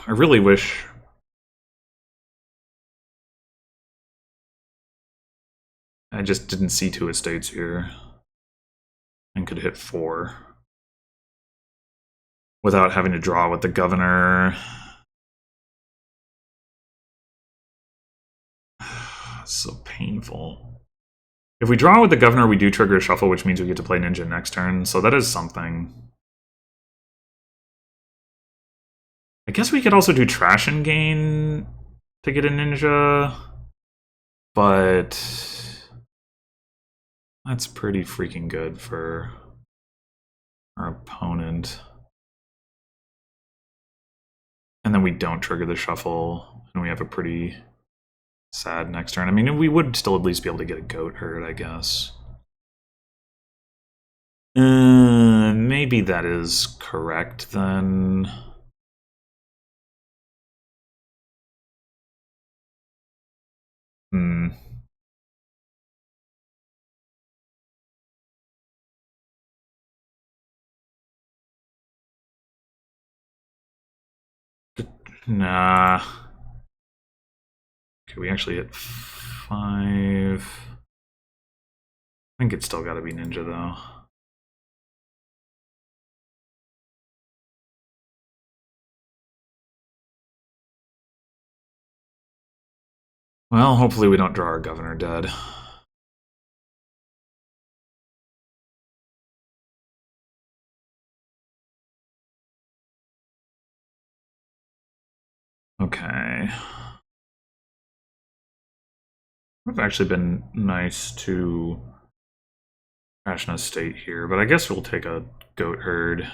I really wish... I just didn't see 2 estates here. And could hit 4. Without having to draw with the Governor. So painful. If we draw with the Governor, we do trigger a shuffle, which means we get to play Ninja next turn, so that is something. I guess we could also do trash and gain to get a ninja, but that's pretty freaking good for our opponent. And then we don't trigger the shuffle, and we have a pretty sad next turn. I mean, we would still at least be able to get a goat herd, I guess. Maybe that is correct then. Hmm. Nah. Okay, we actually hit 5. I think it's still got to be ninja though. Well, hopefully we don't draw our governor dead. Okay. Would have actually been nice to crash an estate here, but I guess we'll take a goat herd.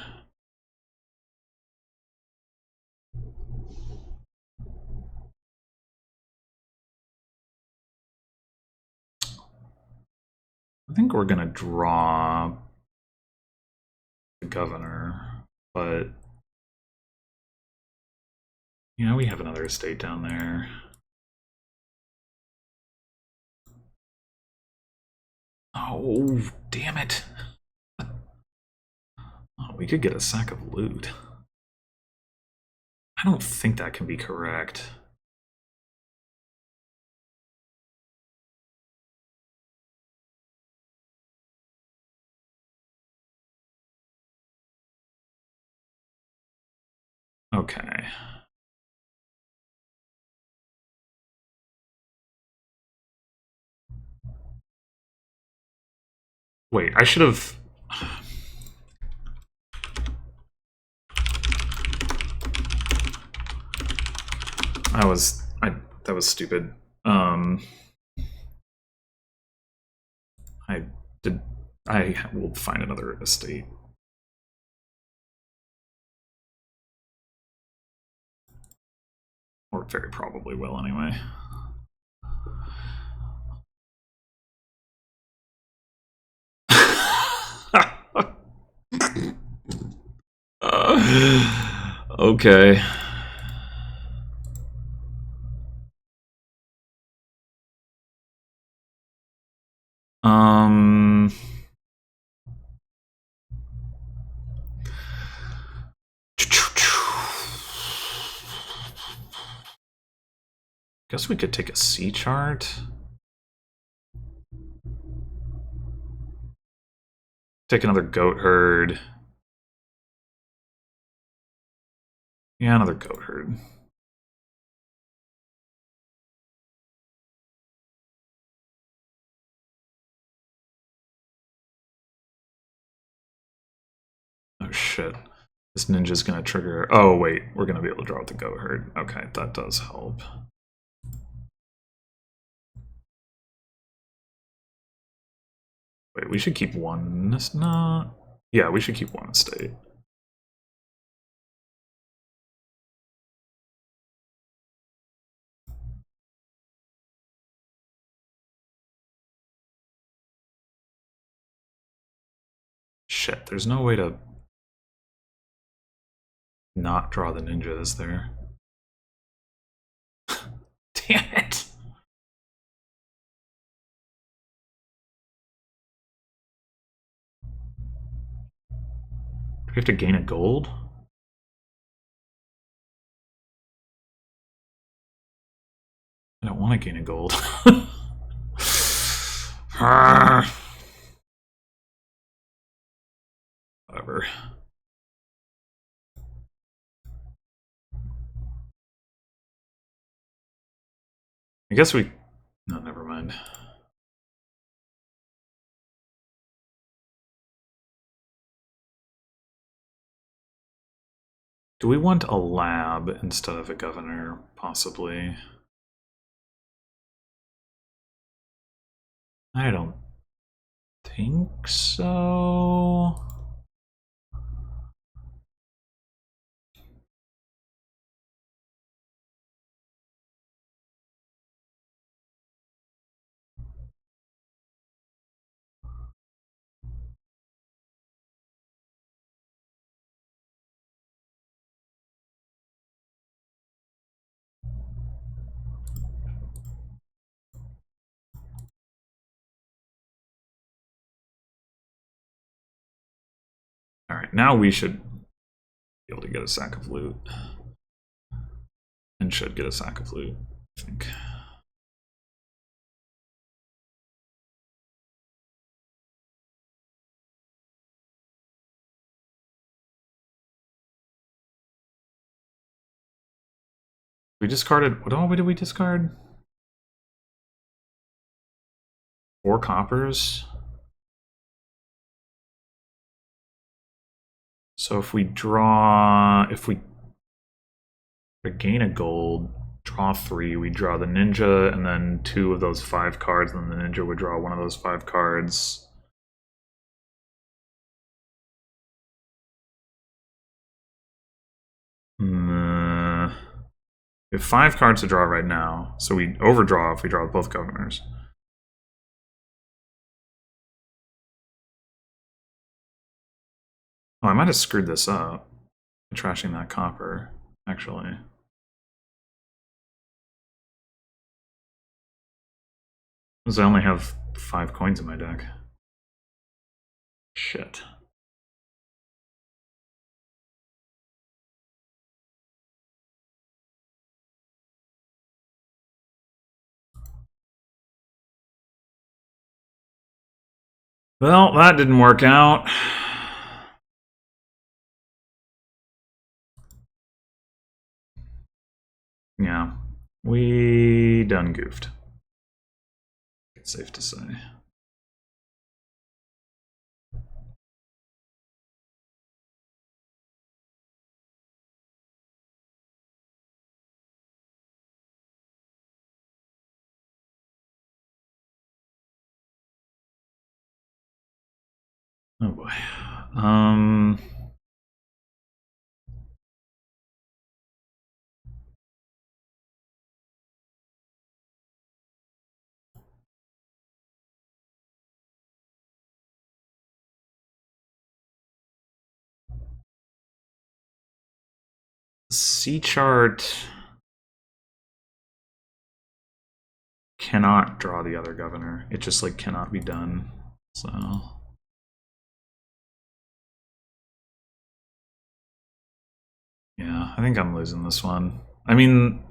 I think we're gonna draw the governor, but you know, we have another estate down there. Oh, damn it. Oh, we could get a sack of loot. I don't think that can be correct. Okay. Wait, I should have... that was stupid. I did... I will find another estate. Or very probably will, anyway. Okay. Guess we could take a C chart. Take another goat herd. Yeah, another goat herd. Oh shit. This ninja's gonna trigger... Oh wait, we're gonna be able to draw with the goat herd. Okay, that does help. Wait, we should keep one... No... Yeah, we should keep one estate. Shit, there's no way to not draw the ninja, is there? Damn it! Do we have to gain a gold? I don't want to gain a gold. Whatever. I guess we... No, never mind. Do we want a lab instead of a governor, possibly? I don't think so. Alright, now we should be able to get a sack of loot. And should get a sack of loot, I think. We discarded, what all did we discard? 4 coppers. So if we draw, if we gain a gold, draw 3, we draw the ninja and then 2 of those 5 cards, and then the ninja would draw 1 of those 5 cards. We have 5 cards to draw right now, so we overdraw if we draw both governors. Oh, I might have screwed this up by trashing that copper, actually. Because I only have 5 coins in my deck. Shit. Well, that didn't work out. Yeah, we done goofed. It's safe to say. Oh boy. C chart cannot draw the other governor. It just like cannot be done. So yeah, I think I'm losing this one. I mean,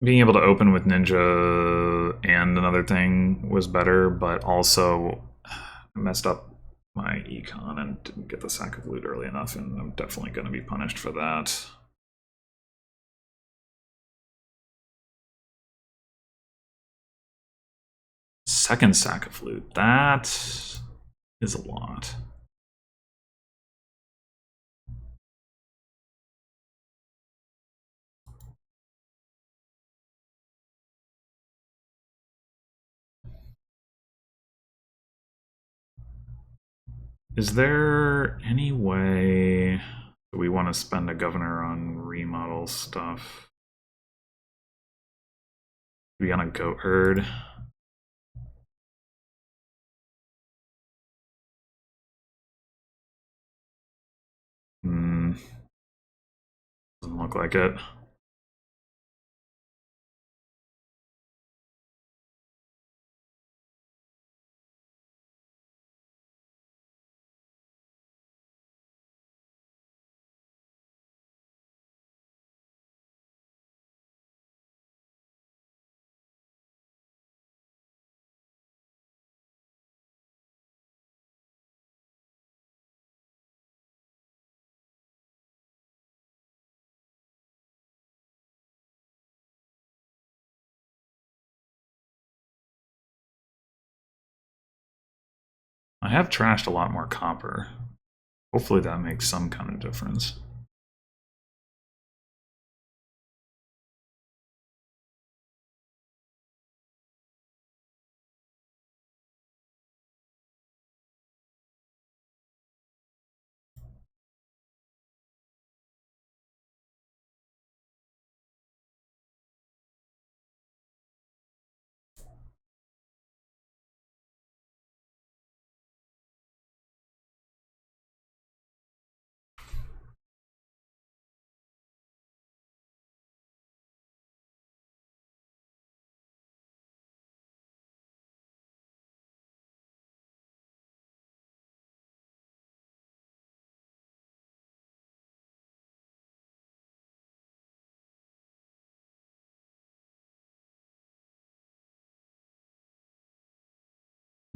being able to open with ninja and another thing was better, but also I messed up my econ and didn't get the sack of loot early enough, and I'm definitely going to be punished for that. Second sack of loot. That is a lot. Is there any way we want to spend a governor on remodel stuff? Be on a goat herd? Doesn't look like it. I have trashed a lot more copper. Hopefully that makes some kind of difference.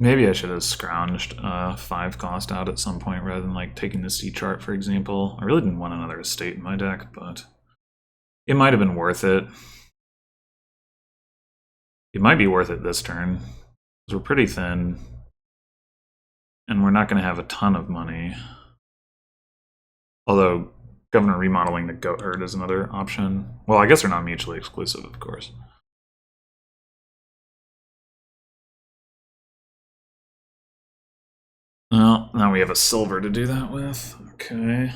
Maybe I should have scrounged 5 cost out at some point rather than like taking the C chart, for example. I really didn't want another estate in my deck, but it might have been worth it. It might be worth it this turn, because we're pretty thin, and we're not going to have a ton of money. Although, Governor remodeling the goat herd is another option. Well, I guess they're not mutually exclusive, of course. Well, now we have a silver to do that with. Okay.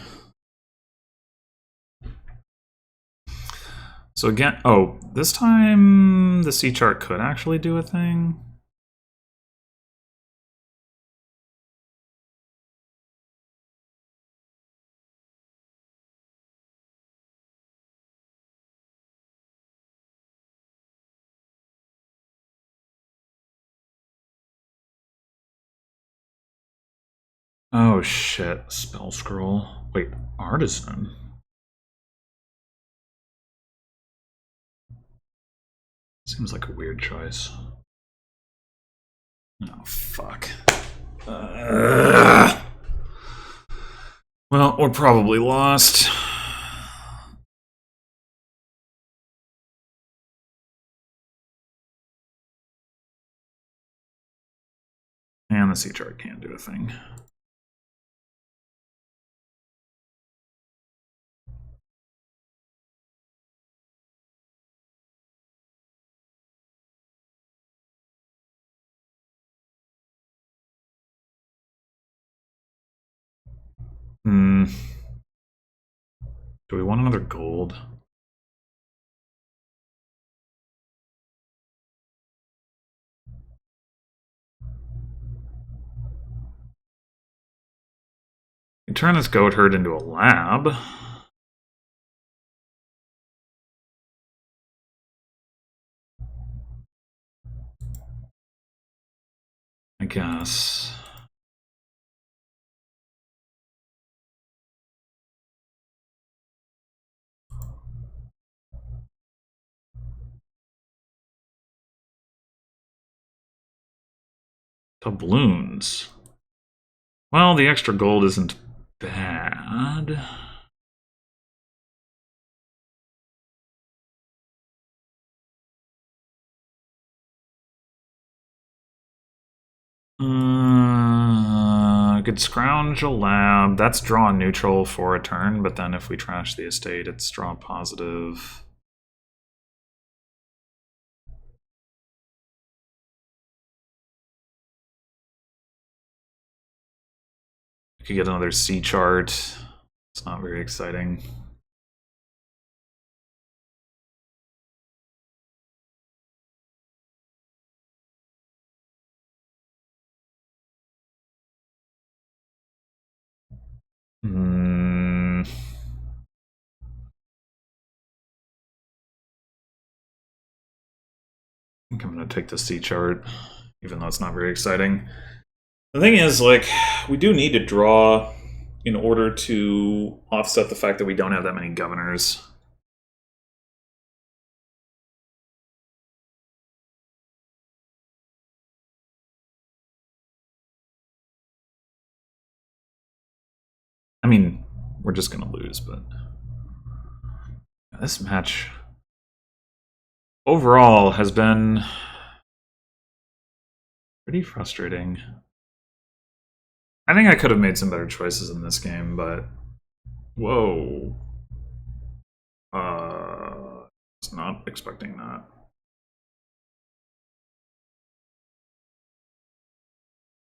So again, oh, this time the C chart could actually do a thing. Oh shit, spell scroll. Wait, artisan? Seems like a weird choice. Oh, fuck. Well, we're probably lost. And the C chart can't do a thing. Hmm. Do we want another gold? We turn this goat herd into a lab. I guess. Doubloons. Well, the extra gold isn't bad. Could scrounge a lab. That's draw neutral for a turn, but then if we trash the estate, it's draw positive. We could get another C chart. It's not very exciting. Hmm. I think I'm going to take the C chart, even though it's not very exciting. The thing is, like, we do need to draw in order to offset the fact that we don't have that many governors. I mean, we're just going to lose, but this match overall has been pretty frustrating. I think I could have made some better choices in this game, but whoa. Was not expecting that.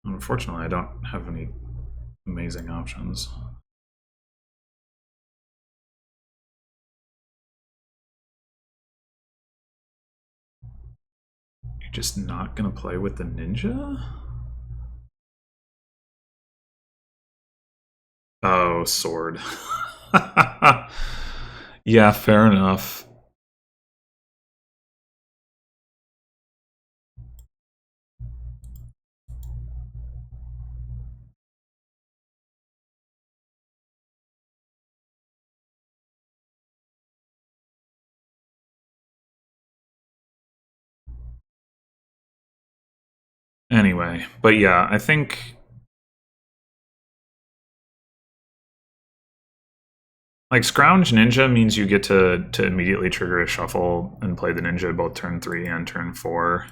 Unfortunately, I don't have any amazing options. You're just not gonna play with the ninja? Oh, sword. Yeah, fair enough. Anyway, but yeah, I think like Scrounge Ninja means you get to immediately trigger a shuffle and play the ninja both turn 3 and turn 4.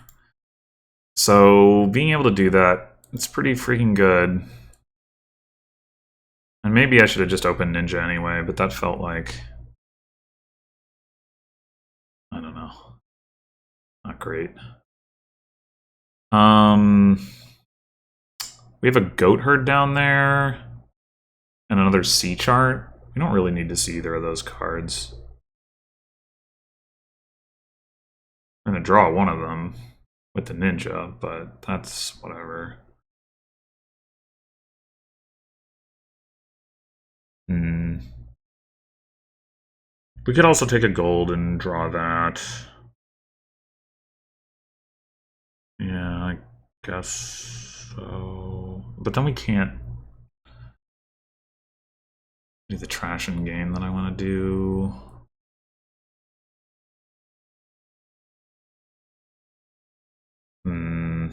So being able to do that, it's pretty freaking good. And maybe I should have just opened ninja anyway, but that felt like, I don't know, not great. We have a goat herd down there and another sea chart. We don't really need to see either of those cards. We're gonna draw one of them with the ninja, but that's whatever. We could also take a gold and draw that. Yeah, I guess so. But then we can't do the trashing game that I want to do. Hmm.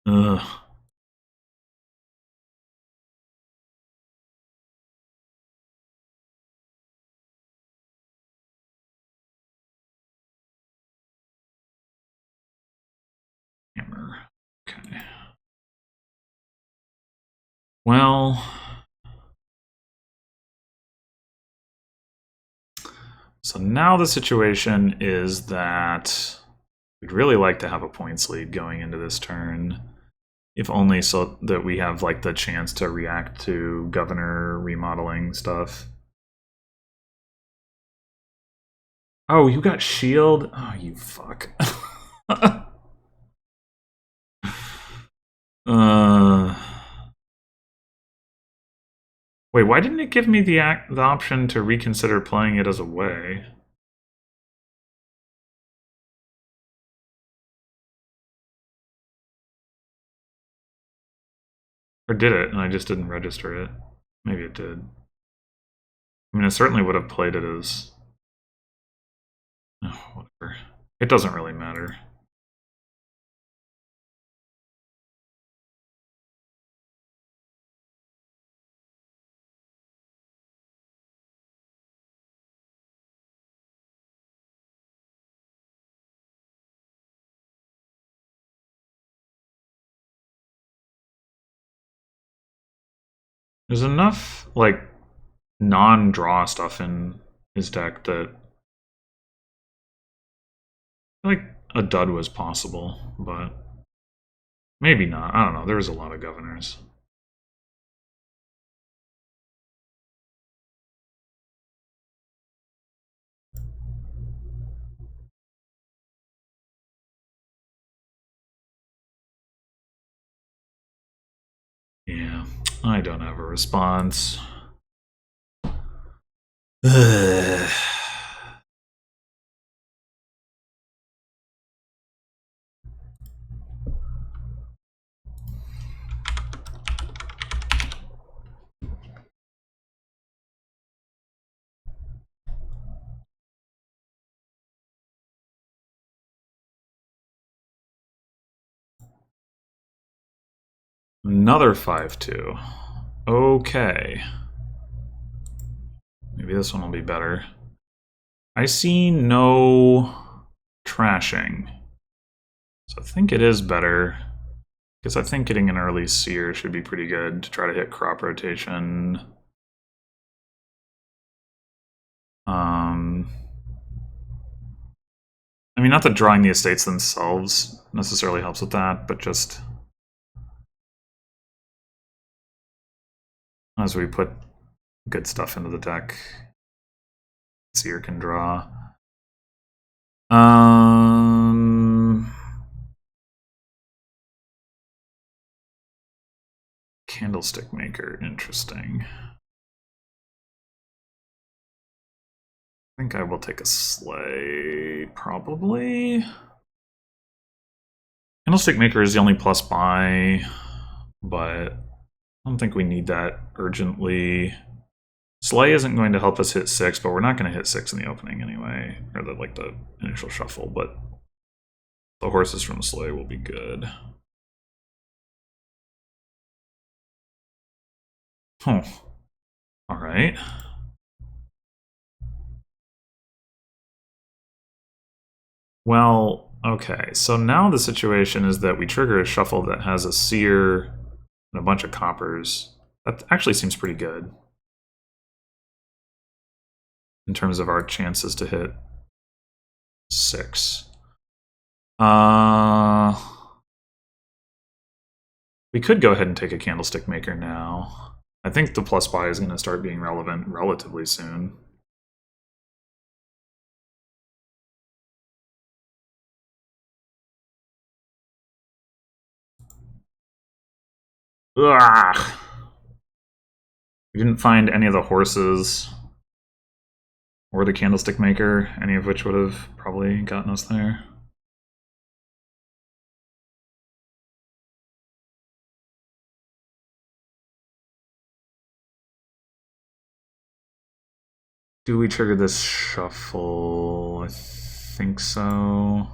Ugh. Hammer. Okay. Well, so now the situation is that we'd really like to have a points lead going into this turn. If only so that we have like the chance to react to governor remodeling stuff. Oh, you got shield? Oh, you fuck. uh, wait, why didn't it give me the option to reconsider playing it as a way? Or did it, and I just didn't register it? Maybe it did. I mean, I certainly would have played it as... Oh, whatever. It doesn't really matter. There's enough, like, non-draw stuff in his deck that... I feel like a dud was possible, but... Maybe not. I don't know. There was a lot of governors. Yeah, I don't have a response. Ugh. Another 5-2. Okay. Maybe this one will be better. I see no trashing. So I think it is better. Because I think getting an early seer should be pretty good to try to hit crop rotation. I mean, not that drawing the estates themselves necessarily helps with that, but just as we put good stuff into the deck, seer can draw. Candlestick maker, interesting. I think I will take a sleigh, probably. Candlestick maker is the only plus buy, but I don't think we need that urgently. Sleigh isn't going to help us hit 6, but we're not going to hit 6 in the opening anyway, or the initial shuffle, but the horses from Sleigh will be good. Huh. Alright. Well, okay, so now the situation is that we trigger a shuffle that has a seer and a bunch of coppers. That actually seems pretty good in terms of our chances to hit 6. We could go ahead and take a candlestick maker now. I think the plus buy is going to start being relevant relatively soon. Ugh. We didn't find any of the horses or the candlestick maker, any of which would have probably gotten us there. Do we trigger this shuffle? I think so.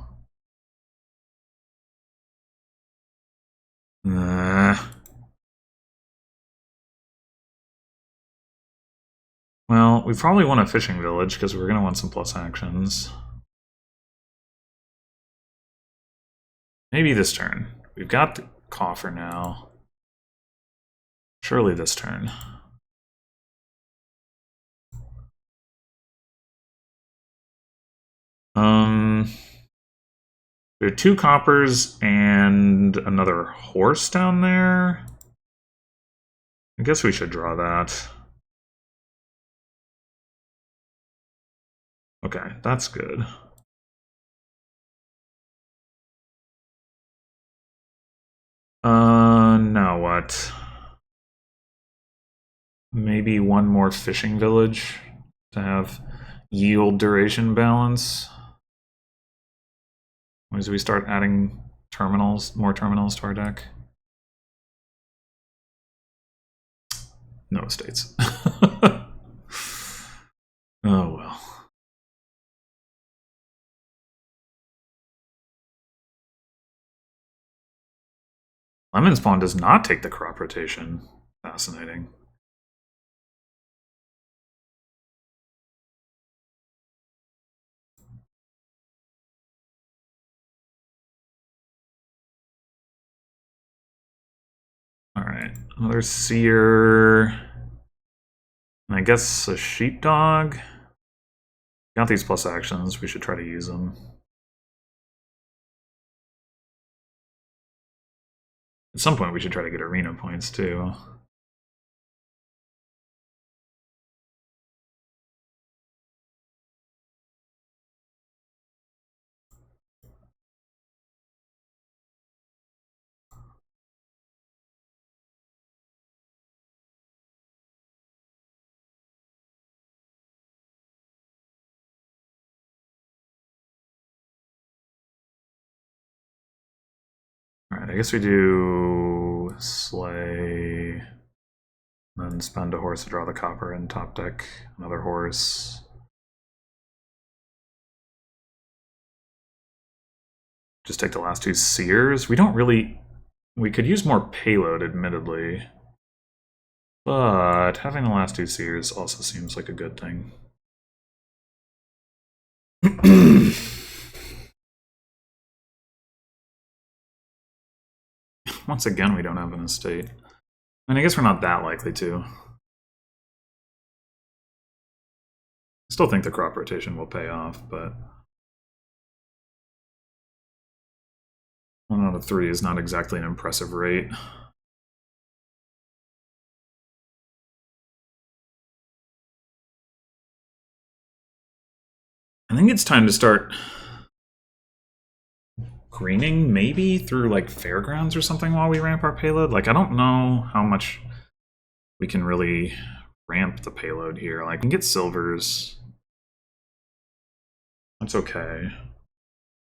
Well, we probably want a fishing village because we're going to want some plus actions. Maybe this turn. We've got the coffer now. Surely this turn. There are 2 coppers and another horse down there. I guess we should draw that. Okay, that's good. Now what? Maybe one more fishing village to have yield duration balance. As we start adding terminals, more terminals to our deck. No estates. Oh well. Lemonspawn does not take the crop rotation. Fascinating. Alright, another seer. And I guess a sheepdog. Got these plus actions, we should try to use them. At some point we should try to get arena points too. Alright, I guess we do sleigh, then spend a horse to draw the copper and top deck another horse. Just take the last 2 seers. We don't really We could use more payload, admittedly. But having the last 2 seers also seems like a good thing. Once again, we don't have an estate. And I guess we're not that likely to. I still think the crop rotation will pay off, but 1 out of 3 is not exactly an impressive rate. I think it's time to start greening, maybe through like Fairgrounds or something while we ramp our payload. Like, I don't know how much we can really ramp the payload here. Like, we can get silvers. That's okay.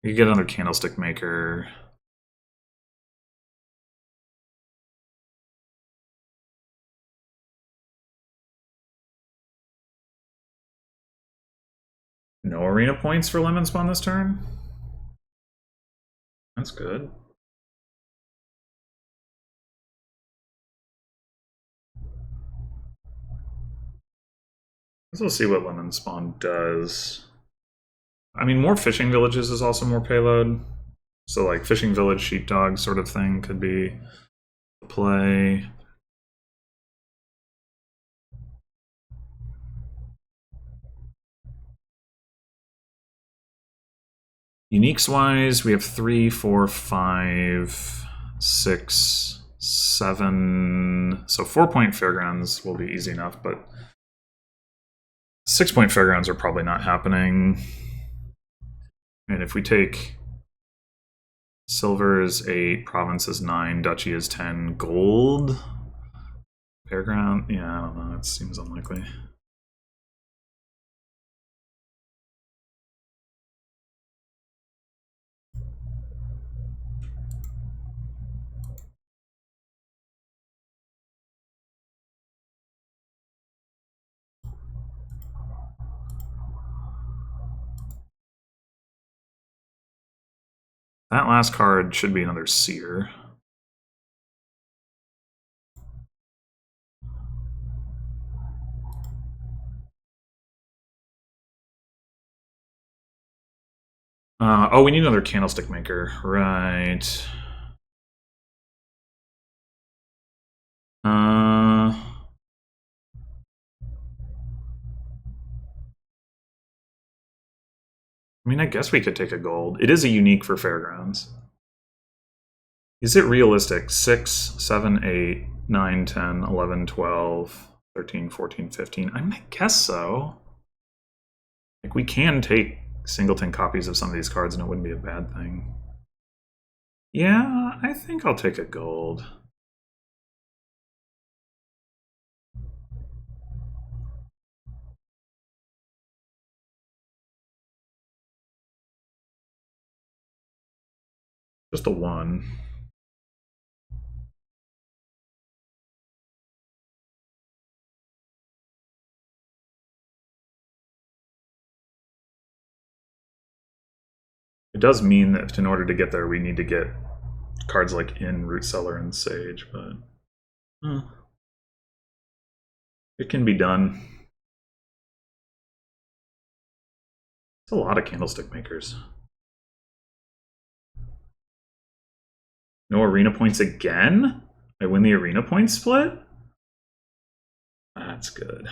We can get another candlestick maker. No arena points for Lemonspawn this turn? That's good. Let's see what Lemonspawn does. I mean, more fishing villages is also more payload. So like fishing village, sheepdog sort of thing could be the play. Uniques wise, we have 3, 4, 5, 6, 7. So 4-point Fairgrounds will be easy enough, but 6-point Fairgrounds are probably not happening. And if we take silver is 8, province is 9, duchy is 10, gold, Fairground, yeah, I don't know, it seems unlikely. That last card should be another seer. Oh, we need another candlestick maker, right? I mean, I guess we could take a gold. It is a unique for Fairgrounds. Is it realistic? 6, 7, 8, 9, 10, 11, 12, 13, 14, 15. I mean, I guess so. Like, we can take singleton copies of some of these cards and it wouldn't be a bad thing. Yeah, I think I'll take a gold. Just a 1. It does mean that in order to get there, we need to get cards like in Root Cellar and Sage, but it can be done. It's a lot of candlestick makers. No arena points again? I win the arena point split? That's good.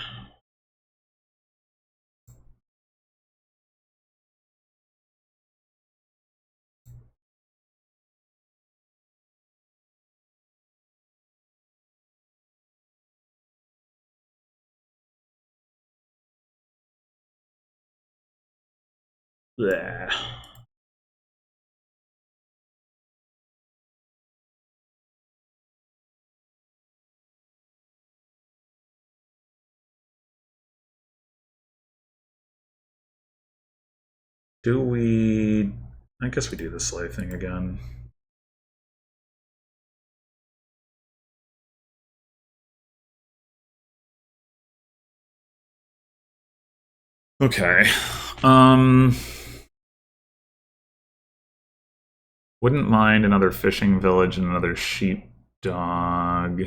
Bleh. Do we... I guess we do the sleigh thing again. Okay. Wouldn't mind another fishing village and another sheepdog.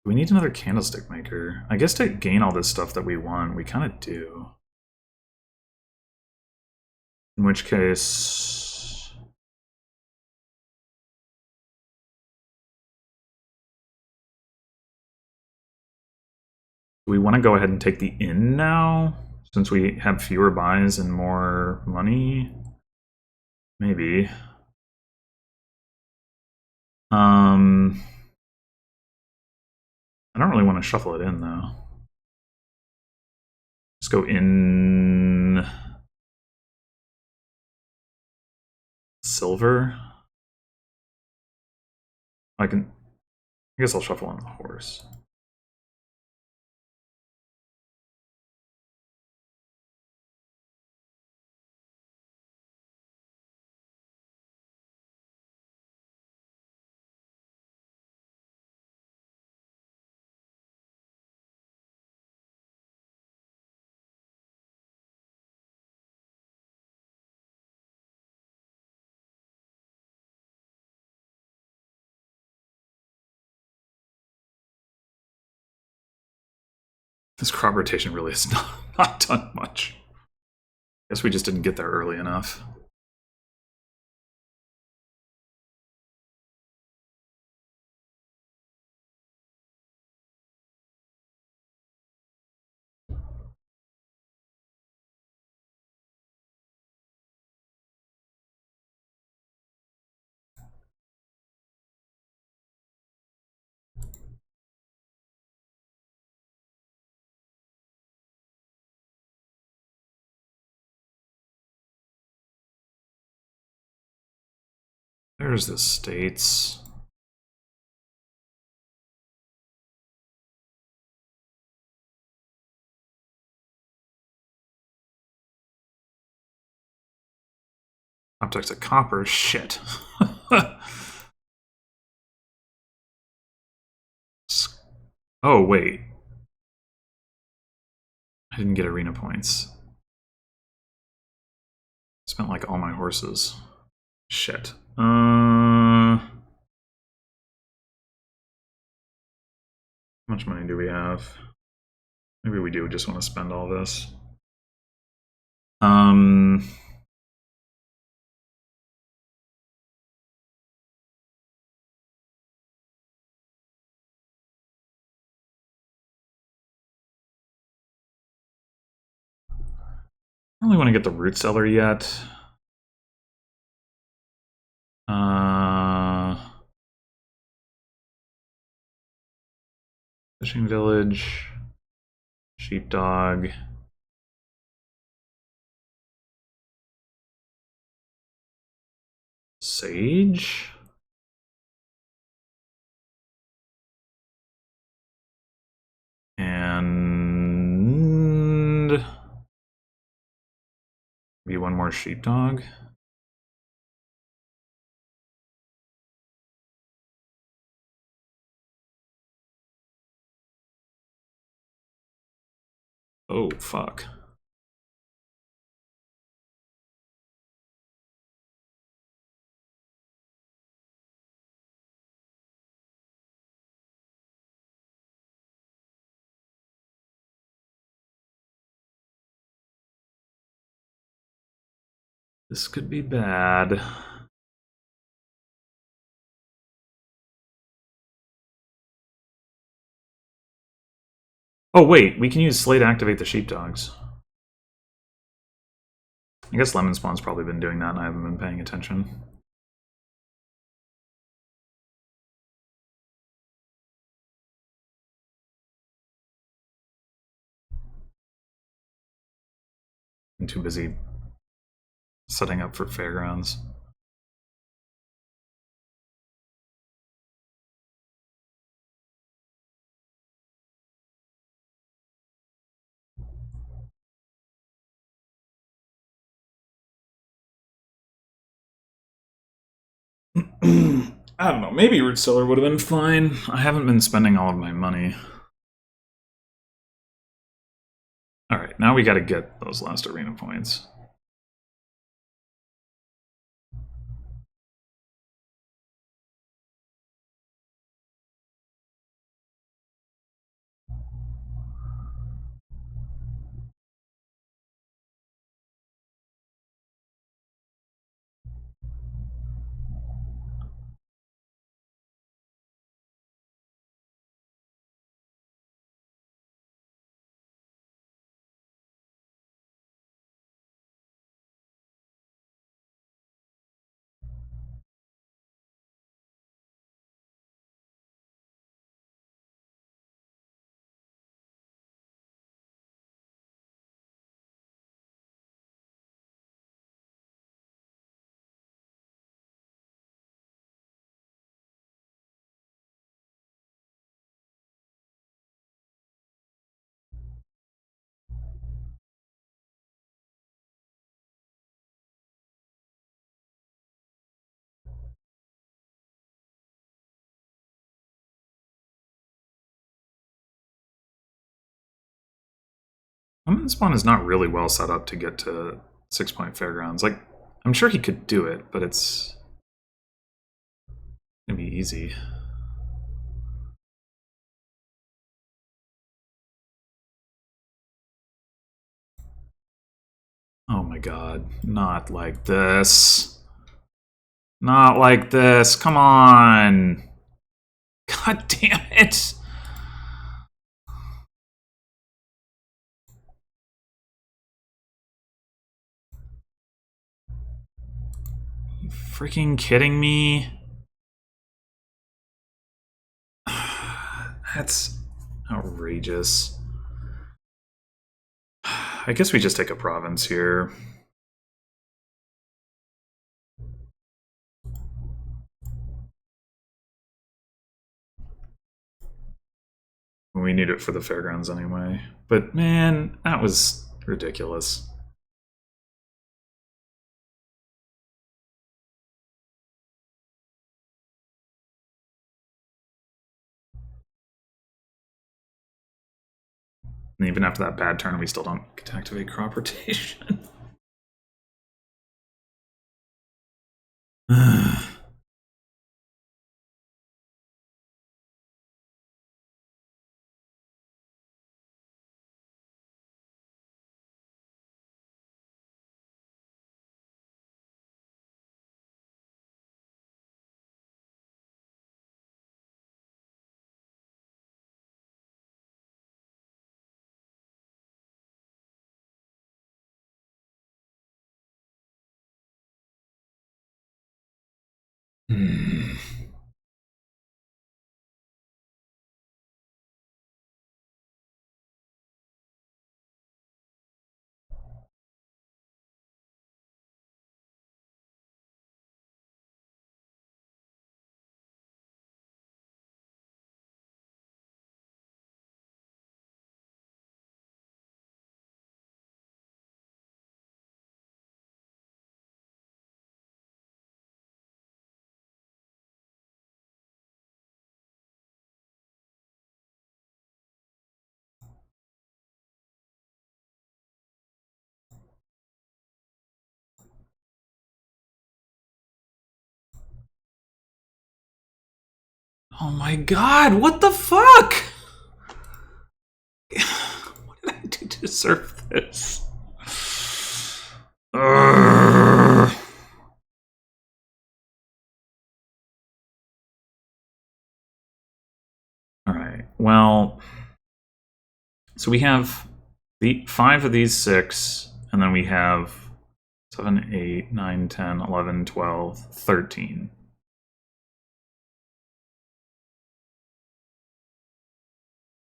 We need another candlestick maker. I guess to gain all this stuff that we want, we kind of do. In which case... do we want to go ahead and take the inn now? Since we have fewer buys and more money? Maybe. I don't really want to shuffle it in, though. Let's go in... silver? I guess I'll shuffle on the horse. This crop rotation really has not done much. Guess we just didn't get there early enough. There's the states. Optics of copper, shit. Oh, wait. I didn't get arena points. Spent like all my horses. Shit. How much money do we have? Maybe we do just want to spend all this. I don't really want to get the root cellar yet. Fishing village, sheepdog. Sage? And maybe one more sheepdog. Oh, fuck. This could be bad. Oh wait, we can use Slay to activate the sheepdogs. I guess Lemonspawn's probably been doing that and I haven't been paying attention. I'm too busy setting up for Fairgrounds. I don't know, maybe root cellar would have been fine. I haven't been spending all of my money. Alright, now we gotta get those last arena points. Lemonspawn is not really well set up to get to 6-point Fairgrounds. Like, I'm sure he could do it, but it's gonna be easy. Oh my god, not like this. Not like this, come on! God damn it! You freaking kidding me? That's outrageous. I guess we just take a province here. We need it for the Fairgrounds anyway. But man, that was ridiculous. And even after that bad turn, we still don't get to activate crop rotation. Oh my god, what the fuck? What did I do to deserve this? Alright, well, so we have the 5 of these 6, and then we have 7, 8, 9, 10, 11, 12, 13.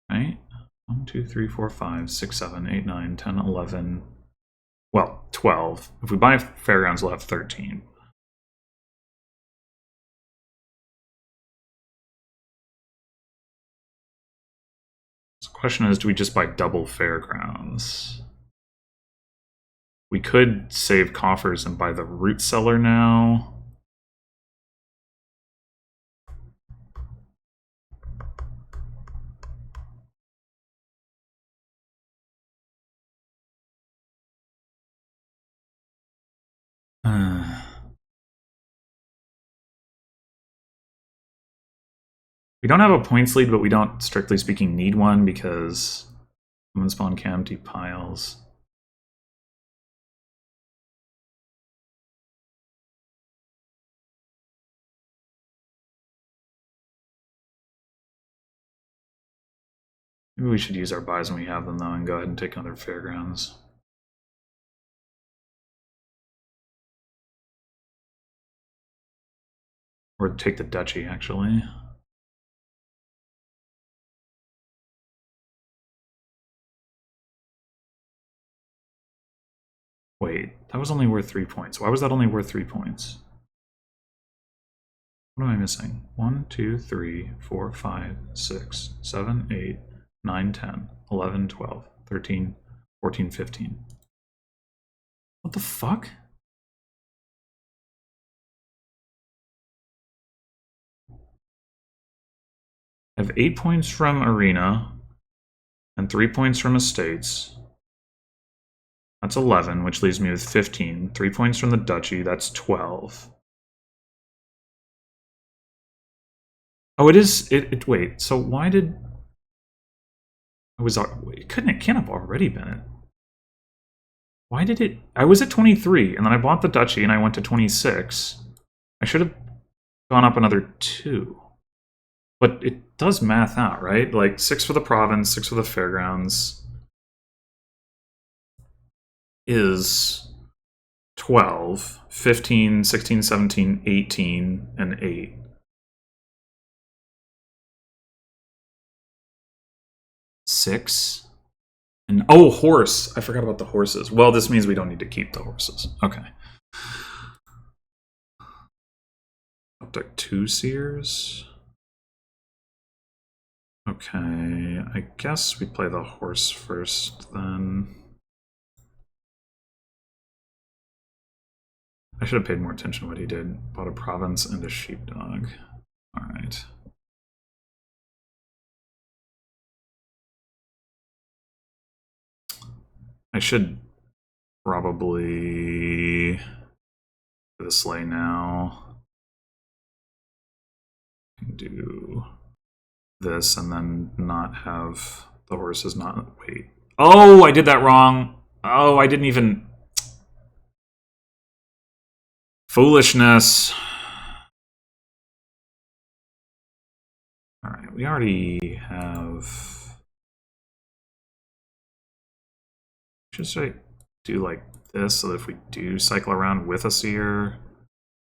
Right? 1, 2, 3, 4, 5, 6, 7, 8, 9, 10, 11. Well, 12. If we buy Fairgrounds, we'll have 13. So the question is, do we just buy double Fairgrounds? We could save coffers and buy the root cellar now. We don't have a points lead, but we don't, strictly speaking, need one because Lemonspawn can empty piles. Maybe we should use our buys when we have them, though, and go ahead and take another Fairgrounds. Or take the Duchy, actually. Wait, that was only worth 3 points. Why was that only worth 3 points? What am I missing? 1, 2, 3, 4, 5, 6, 7, 8, 9, 10, 11, 12, 13, 14, 15. What the fuck? I have 8 points from Arena and 3 points from Estates. That's 11, which leaves me with 15. 3 points from the duchy, that's 12. Oh, it is. Wait, so why did. It can't have already been it. Why did it. I was at 23, and then I bought the duchy, and I went to 26. I should have gone up another 2. But it does math out, right? Like 6 for the province, 6 for the fairgrounds is 12, 15, 16, 17, 18, and 8. Six. And oh, horse. I forgot about the horses. Well, this means we don't need to keep the horses. Okay. Up to 2 seers. Okay, I guess we play the horse first then. I should have paid more attention to what he did. Bought a province and a sheepdog. Alright. I should probably do the sleigh now. Do this and then not have the horses not wait. Oh, I did that wrong. Oh, I didn't even. Foolishness. Alright, we already have. Should I do like this so that if we do cycle around with a seer,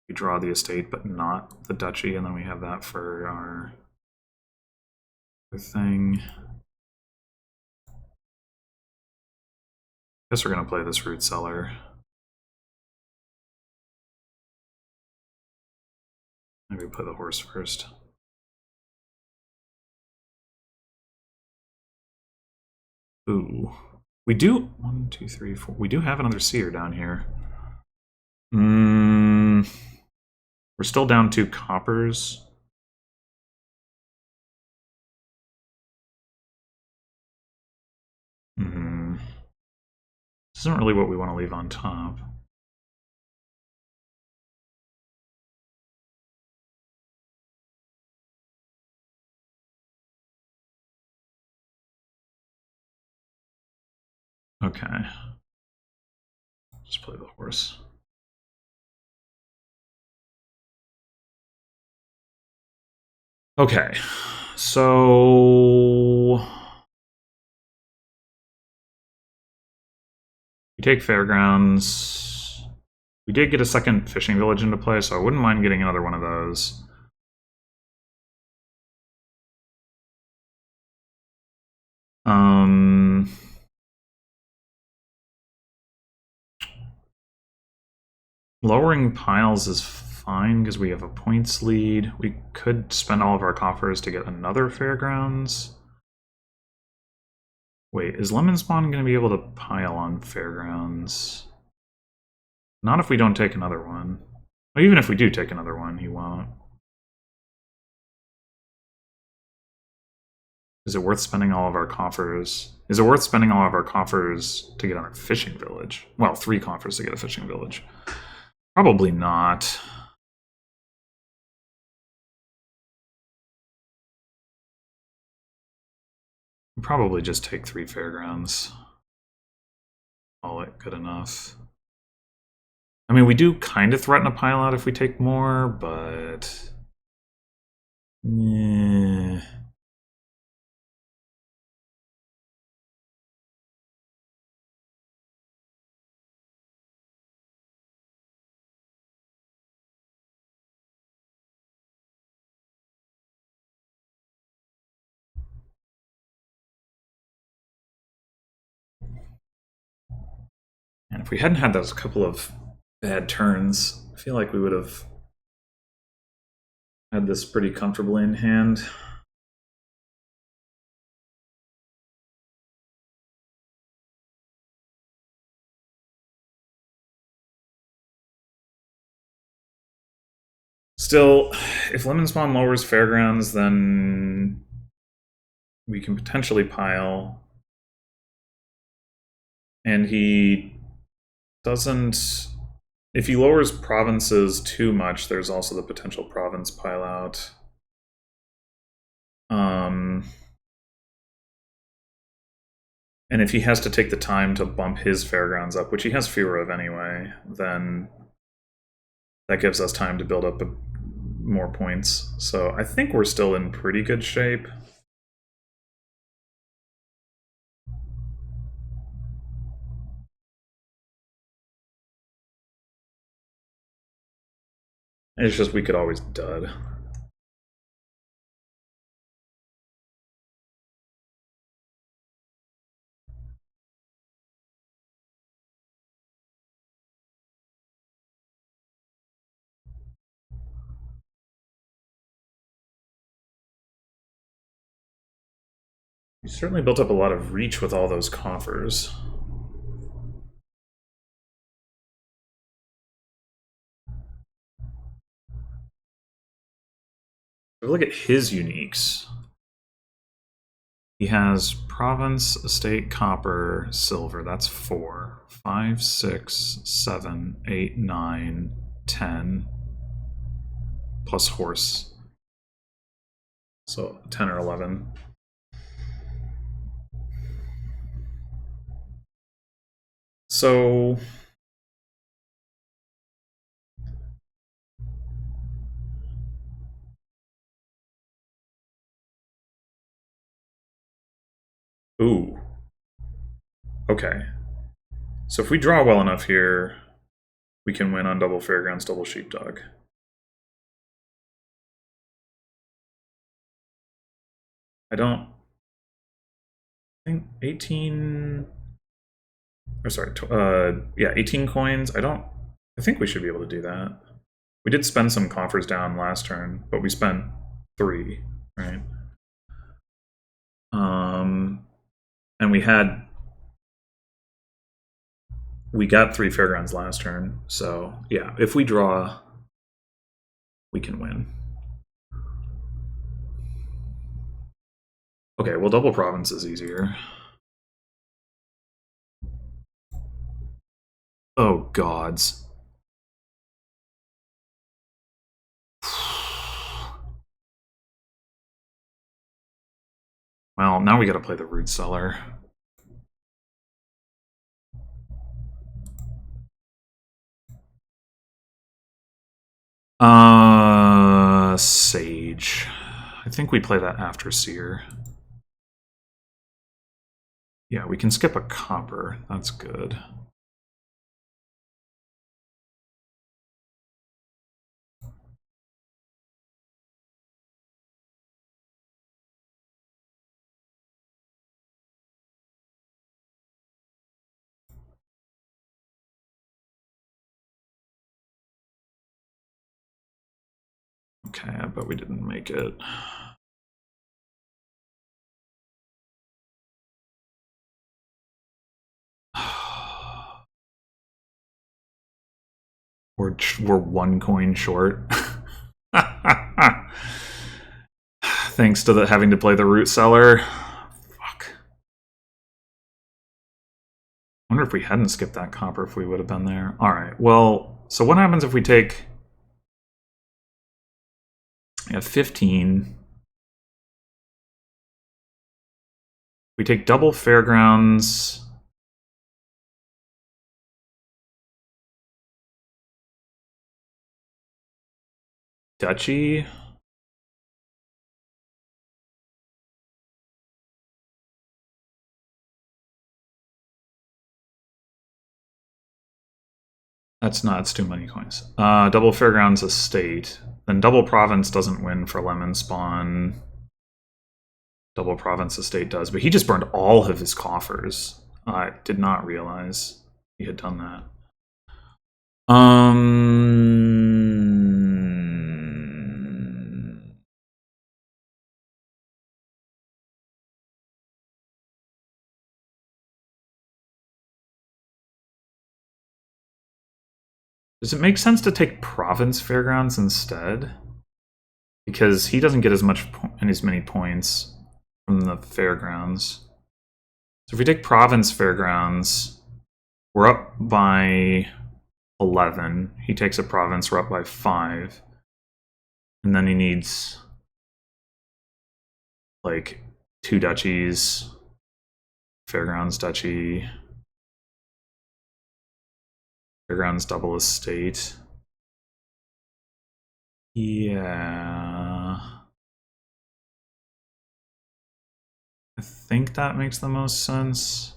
we draw the estate but not the duchy, and then we have that for our thing. I guess we're going to play this root cellar. Maybe play the horse first. Ooh. We do 1, 2, 3, 4. We do have another seer down here. We're still down 2 coppers. This isn't really what we want to leave on top. Okay. Just play the horse. Okay, so we take Fairgrounds. We did get a second fishing village into play, so I wouldn't mind getting another one of those. Lowering piles is fine because we have a points lead. We could spend all of our coffers to get another Fairgrounds. Wait, is Lemonspawn going to be able to pile on Fairgrounds? Not if we don't take another one. Well, even if we do take another one, he won't. Is it worth spending all of our coffers? Is it worth spending all of our coffers to get on a fishing village? Well, 3 coffers to get a fishing village. Probably not. We'll probably just take 3 Fairgrounds. Call it good enough. I mean, we do kind of threaten a pile out if we take more, but. Yeah. And if we hadn't had those couple of bad turns, I feel like we would have had this pretty comfortably in hand. Still, if Lemonspawn lowers Fairgrounds, then we can potentially pile. And he doesn't... If he lowers provinces too much, there's also the potential province pileout. And if he has to take the time to bump his fairgrounds up, which he has fewer of anyway, then that gives us time to build up more points. So I think we're still in pretty good shape. It's just we could always dud. You certainly built up a lot of reach with all those coffers. Look at his uniques. He has province, estate, copper, silver. That's 4. 5, 6, 7, 8, 9, 10. Plus horse. So 10 or 11. So ooh. Okay. So if we draw well enough here, we can win on double Fairgrounds, double Sheepdog. I don't think 18... Or sorry, yeah, 18 coins. I think we should be able to do that. We did spend some coffers down last turn, but we spent 3, right? And we got 3 Fairgrounds last turn, so yeah, if we draw, we can win. Okay, well, double province is easier. Oh, gods. Well, now we gotta play the root cellar. Sage. I think we play that after Seer. Yeah, we can skip a copper. That's good. Okay, I bet we didn't make it. We're 1 coin short. Thanks to having to play the root cellar. Fuck. I wonder if we hadn't skipped that copper, if we would have been there. Alright, well, so what happens if we take... We have 15. We take double Fairgrounds... Duchy. It's too many coins. Double Fairgrounds Estate. Then double Province doesn't win for Lemonspawn. Double Province Estate does, but he just burned all of his coffers. I did not realize he had done that. Does it make sense to take Province Fairgrounds instead? Because he doesn't get as many points from the Fairgrounds. So if we take Province Fairgrounds, We're up by 11. He takes a province, we're up by 5. And then he needs like 2 duchies, Fairgrounds duchy, Fairgrounds double estate. Yeah. I think that makes the most sense.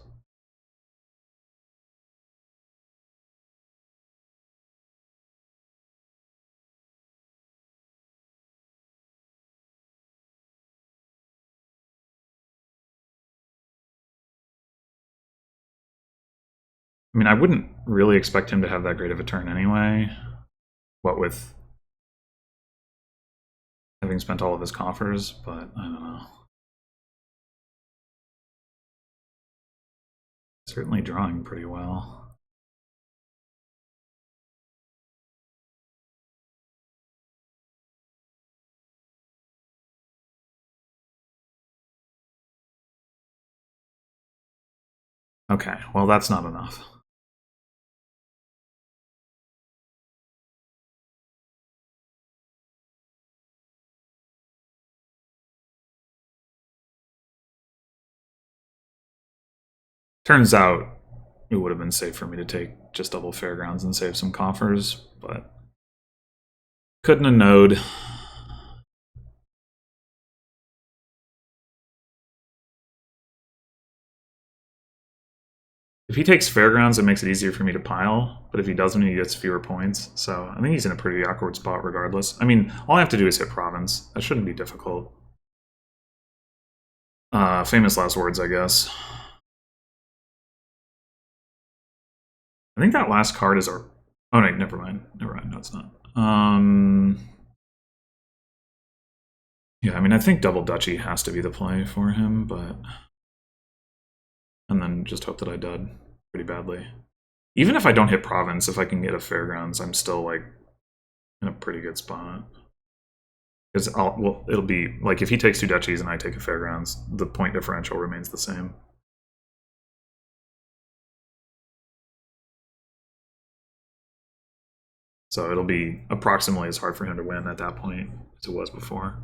I mean, I wouldn't really expect him to have that great of a turn anyway. What with having spent all of his coffers, but I don't know. Certainly drawing pretty well. Okay, well, that's not enough. Turns out it would have been safe for me to take just double Fairgrounds and save some coffers, but couldn't have knowed. If he takes Fairgrounds, it makes it easier for me to pile, but if he doesn't, he gets fewer points. So I think he's in a pretty awkward spot regardless. I mean, all I have to do is hit Province. That shouldn't be difficult. Famous last words, I guess. I think that last card is our... Oh, no, never mind. Never mind, no, it's not. Yeah, I mean, I think Double Duchy has to be the play for him, but... And then just hope that I dud pretty badly. Even if I don't hit Province, if I can get a Fairgrounds, I'm still, like, in a pretty good spot. Because well, it'll be, like, if he takes 2 duchies and I take a Fairgrounds, the point differential remains the same. So it'll be approximately as hard for him to win at that point as it was before.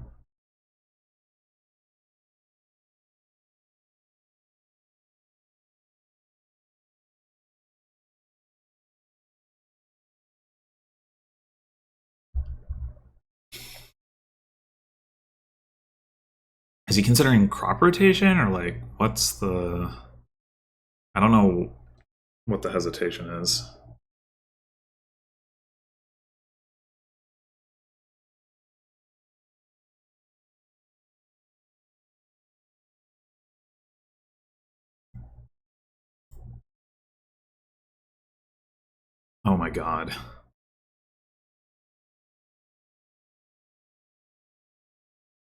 Is he considering crop rotation, or like what's the... I don't know what the hesitation is. Oh my god. You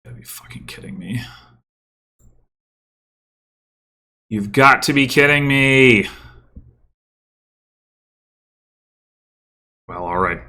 gotta be fucking kidding me. You've got to be kidding me! Well, alright.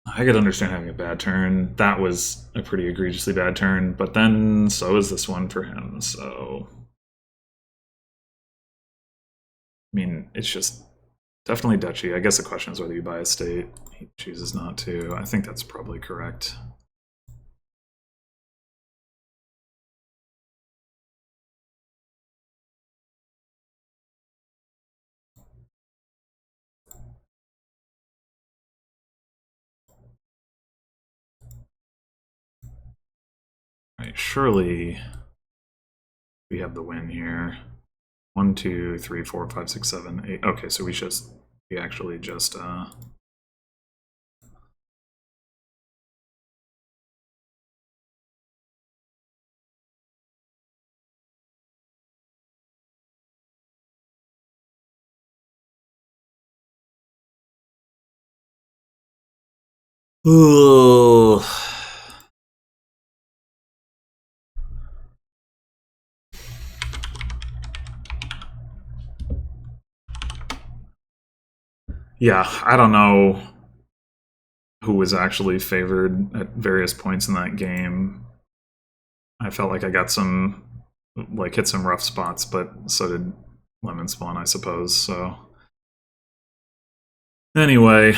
I could understand having a bad turn. That was a pretty egregiously bad turn, but then so is this one for him, so... I mean, it's just definitely duchy. I guess the question is whether you buy a state. He chooses not to. I think that's probably correct. Right, surely we have the win here. 1, 2, 3, 4, 5, 6, 7, 8. Okay, so we actually just Ugh. Yeah, I don't know who was actually favored at various points in that game. I felt like I got some, like, hit some rough spots, but so did Lemonspawn, I suppose. So, anyway,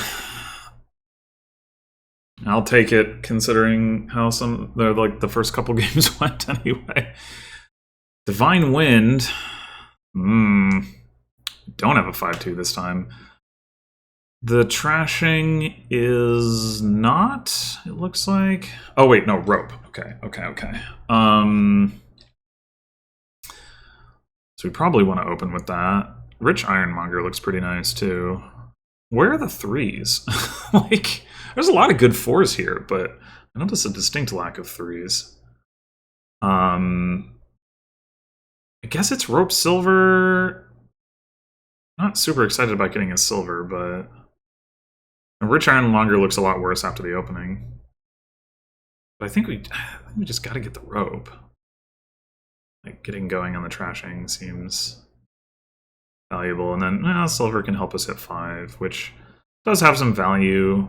I'll take it considering how some, like, the first couple games went anyway. Divine Wind. Don't have a 5-2 this time. The trashing is not, it looks like. Oh, wait, no, rope. Okay. So we probably want to open with that. Rich Ironmonger looks pretty nice, too. Where are the threes? Like, there's a lot of good fours here, but I notice a distinct lack of threes. I guess it's rope silver. Not super excited about getting a silver, but Rich Ironmonger looks a lot worse after the opening. But I think we just got to get the rope. Like, getting going on the trashing seems valuable, and then silver can help us hit 5, which does have some value.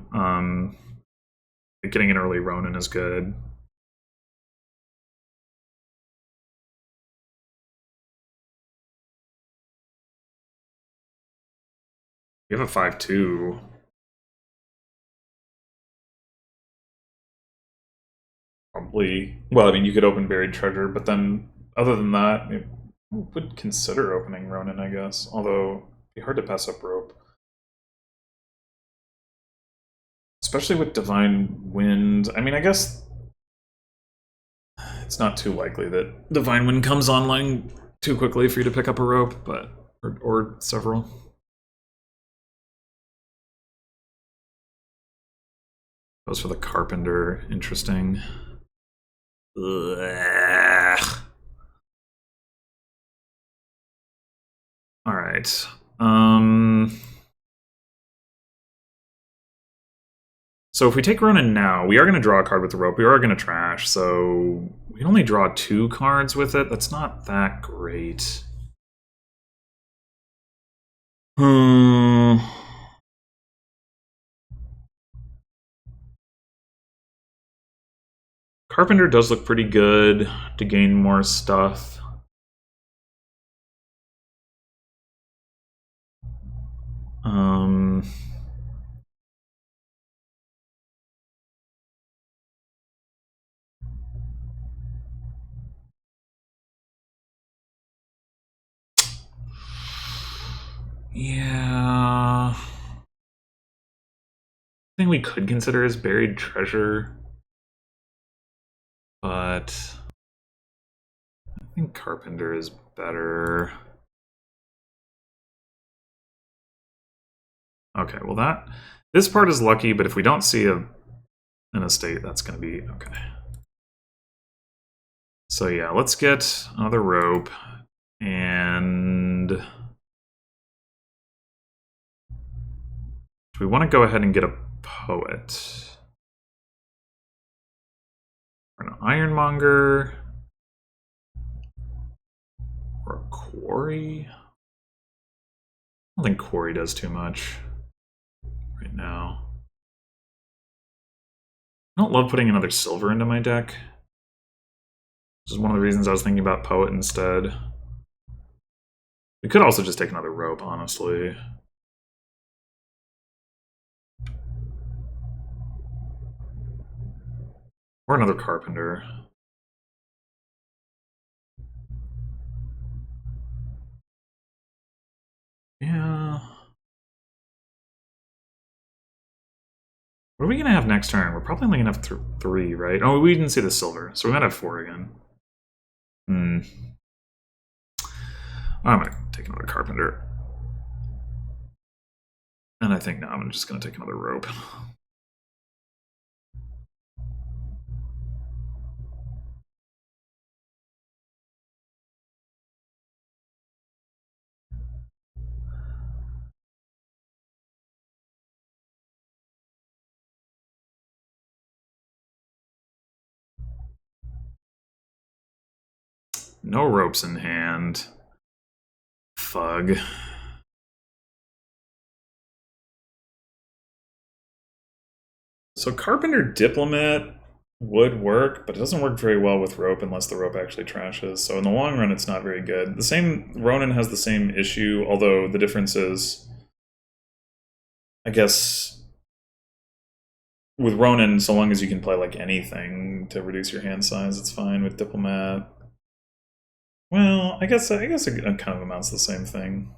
Getting an early Ronin is good. We have a 5-2. Probably. Well, I mean, you could open Buried Treasure, but then other than that, it would consider opening Ronin, I guess. Although it'd be hard to pass up rope. Especially with Divine Wind. I mean, I guess it's not too likely that Divine Wind comes online too quickly for you to pick up a rope, but or several. Goes for the Carpenter. Interesting. Ugh. All right. So if we take Ronin now, we are going to draw a card with the rope. We are going to trash, so we only draw 2 cards with it. That's not that great. Carpenter does look pretty good to gain more stuff. Yeah. Thing we could consider is Buried Treasure, but I think Carpenter is better. Okay, well this part is lucky, but if we don't see an estate, that's going to be okay. So yeah, let's get another rope, and do we want to go ahead and get a poet? Or an Ironmonger? Or a quarry? I don't think quarry does too much right now. I don't love putting another silver into my deck. Which is one of the reasons I was thinking about poet instead. We could also just take another rope, honestly. Or another carpenter. Yeah. What are we going to have next turn? We're probably only going to have 3, right? Oh, we didn't see the silver, so we might have 4 again. I'm going to take another carpenter. And I think now I'm just going to take another rope. No ropes in hand. Fug. So Carpenter Diplomat would work, but it doesn't work very well with rope unless the rope actually trashes. So in the long run, it's not very good. The same Ronin has the same issue, although the difference is, I guess, with Ronin, so long as you can play like anything to reduce your hand size, it's fine. With Diplomat, well, I guess it kind of amounts to the same thing.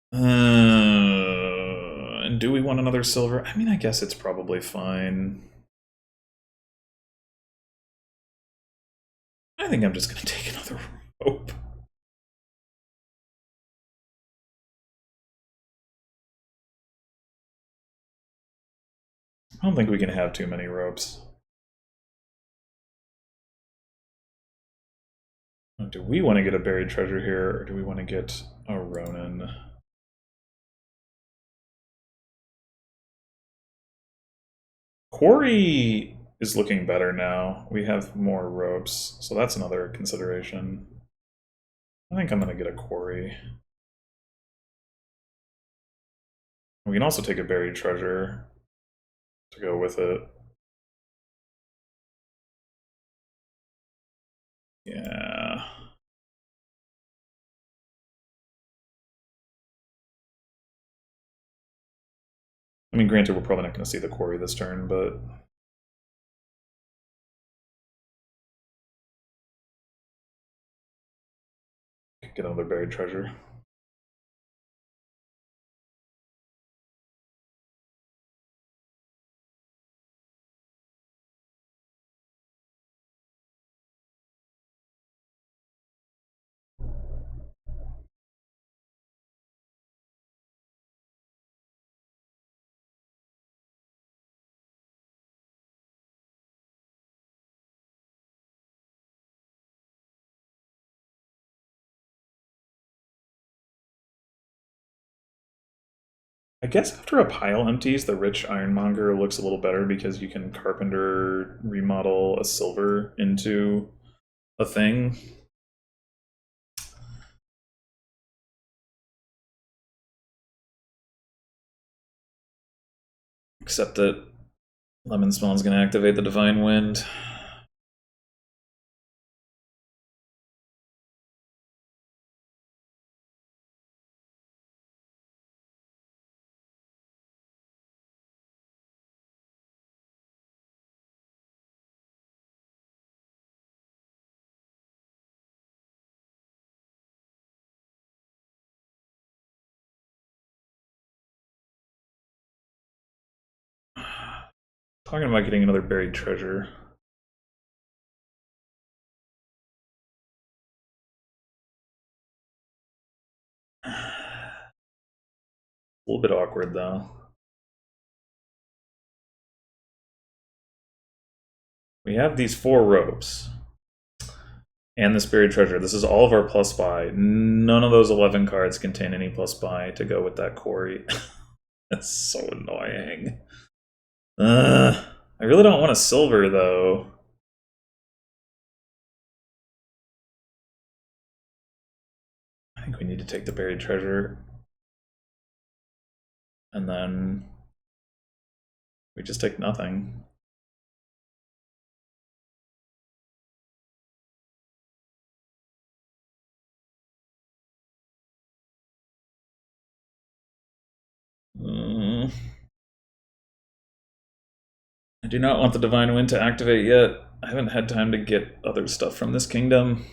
And do we want another silver? I mean, I guess it's probably fine. I think I'm just going to take another rope. I don't think we can have too many ropes. Do we want to get a buried treasure here, or do we want to get a Ronin? Quarry is looking better now. We have more ropes, so that's another consideration. I think I'm going to get a quarry. We can also take a buried treasure to go with it. Yeah. I mean, granted, we're probably not going to see the quarry this turn, but... get another buried treasure. I guess after a pile empties, the rich ironmonger looks a little better because you can carpenter remodel a silver into a thing. Except that Lemonspawn's going to activate the Divine Wind. Talking about getting another buried treasure. A little bit awkward, though. We have these 4 ropes. And this buried treasure. This is all of our plus buy. None of those 11 cards contain any plus buy to go with that quarry. That's so annoying. I really don't want a silver, though. I think we need to take the buried treasure. And then we just take nothing. I do not want the Divine Wind to activate yet. I haven't had time to get other stuff from this kingdom.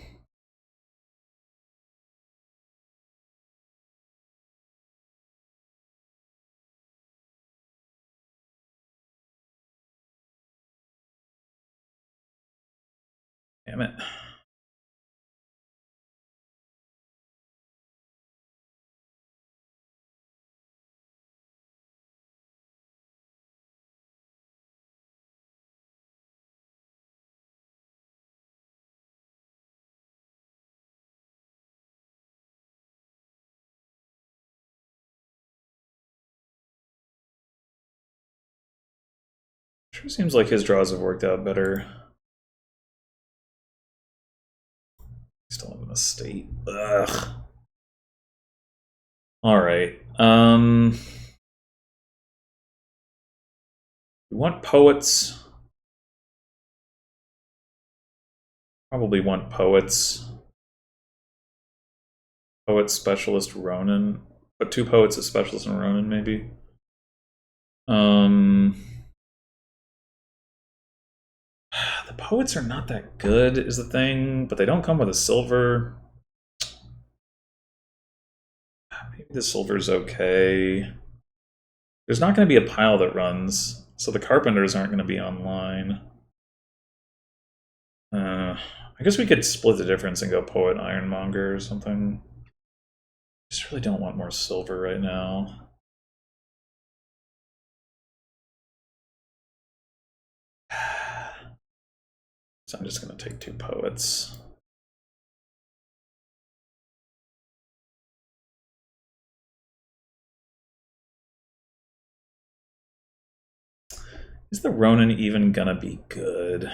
Damn it. Sure seems like his draws have worked out better. Still have an estate. Ugh. Alright. We want poets. Probably want poets. Poet specialist Ronin. But 2 poets, a specialist and Ronin, maybe. The poets are not that good, is the thing, but they don't come with a silver. Maybe the silver's okay. There's not going to be a pile that runs, so the carpenters aren't going to be online. I guess we could split the difference and go poet ironmonger or something. Just really don't want more silver right now. So I'm just going to take 2 poets. Is the Ronin even going to be good?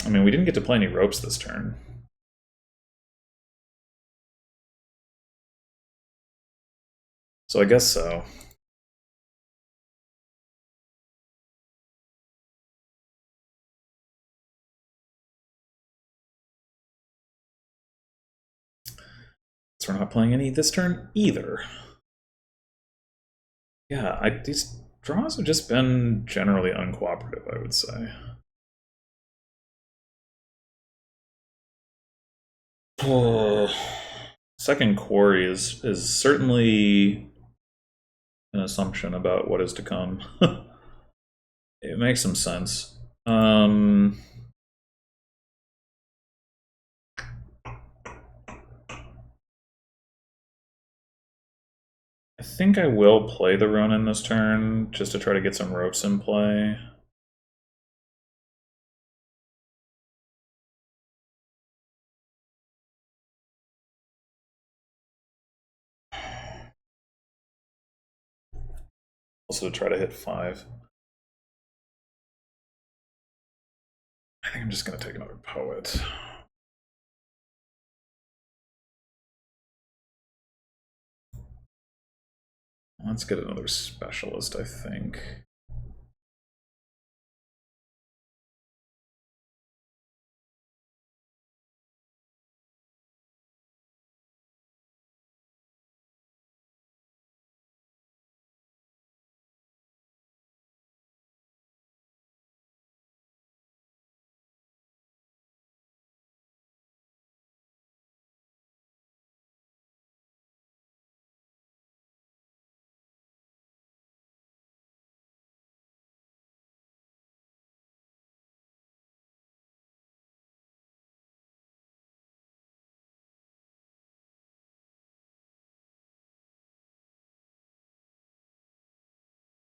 I mean, we didn't get to play any ropes this turn. So I guess so. So we're not playing any this turn either. Yeah, these draws have just been generally uncooperative, I would say. Oh, second quarry is certainly an assumption about what is to come. It makes some sense. I think I will play the Ronin this turn, just to try to get some ropes in play. Also to try to hit 5. I think I'm just going to take another poet. Let's get another specialist, I think.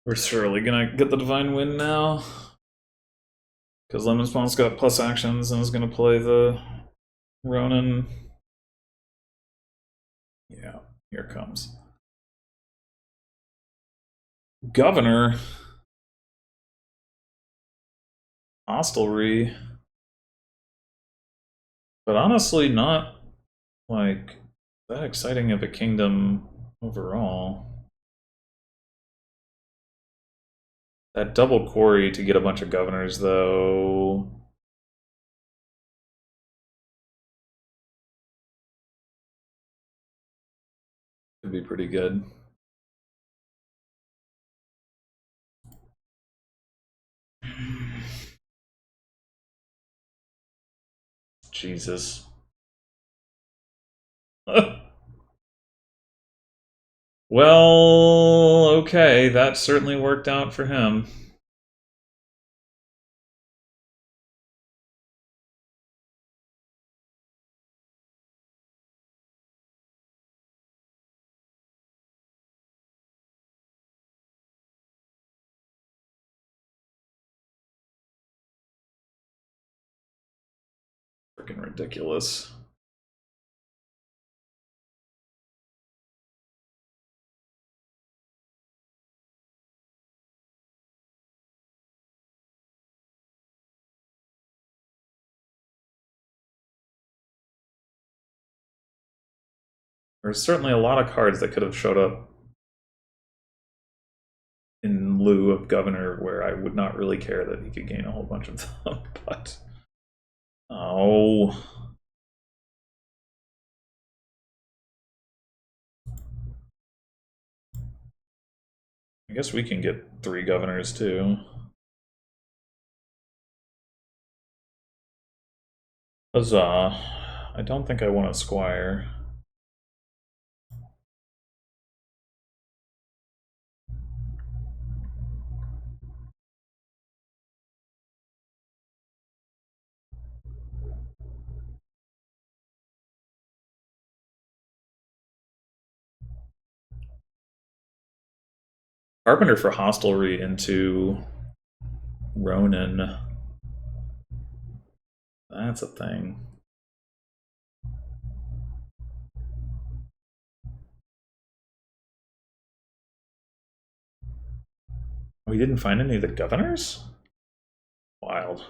We're surely gonna get the Divine Wind now. Because Lemonspawn's got plus actions and is gonna play the Ronin. Yeah, here it comes. Governor. Hostelry. But honestly, not like that exciting of a kingdom overall. That double quarry to get a bunch of governors, though. Could be pretty good. Jesus. Well, okay, that certainly worked out for him. Freaking ridiculous. There's certainly a lot of cards that could have showed up in lieu of governor where I would not really care that he could gain a whole bunch of them, but... Oh... I guess we can get 3 governors too. Huzzah. I don't think I want a squire. Carpenter for hostelry into Ronin. That's a thing. We didn't find any of the governors? Wild.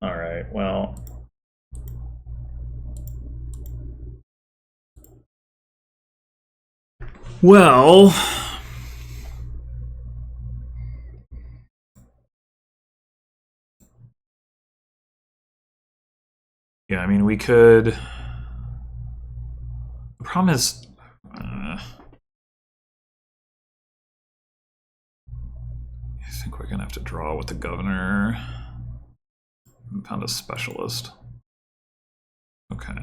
Alright, well... Well... Yeah, I mean, we could... The problem is... I think we're gonna have to draw with the governor. Found a specialist. Okay.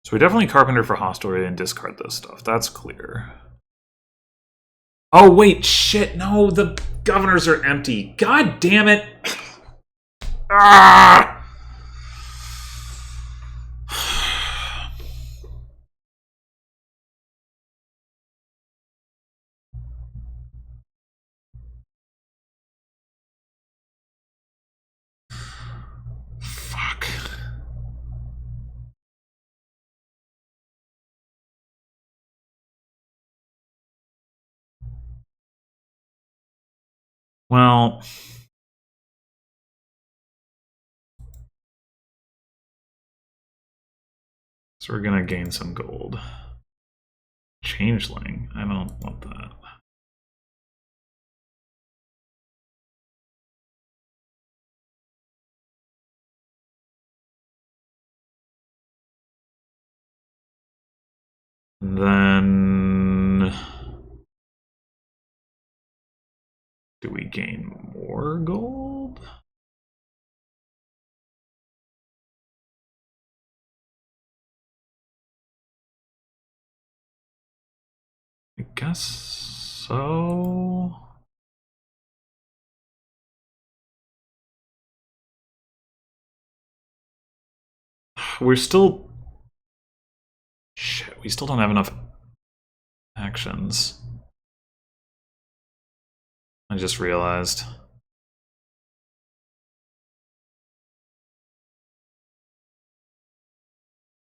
So we definitely Carpenter for hostelry and discard this stuff. That's clear. Oh, wait, shit, no, the governors are empty. God damn it! Ah! Fuck. Well... So we're gonna gain some gold. Changeling? I don't want that. And then... Do we gain more gold? I guess so. We're still... Shit, we still don't have enough actions. I just realized.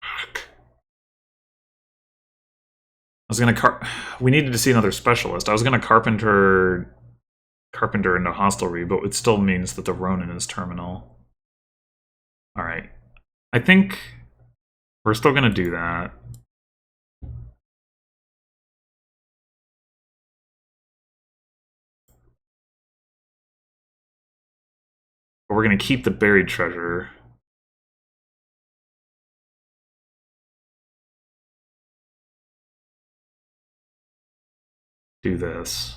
Fuck. I was gonna we needed to see another specialist. I was gonna carpenter into hostelry, but it still means that the Ronin is terminal. Alright. I think we're still gonna do that. But we're gonna keep the buried treasure. Do this.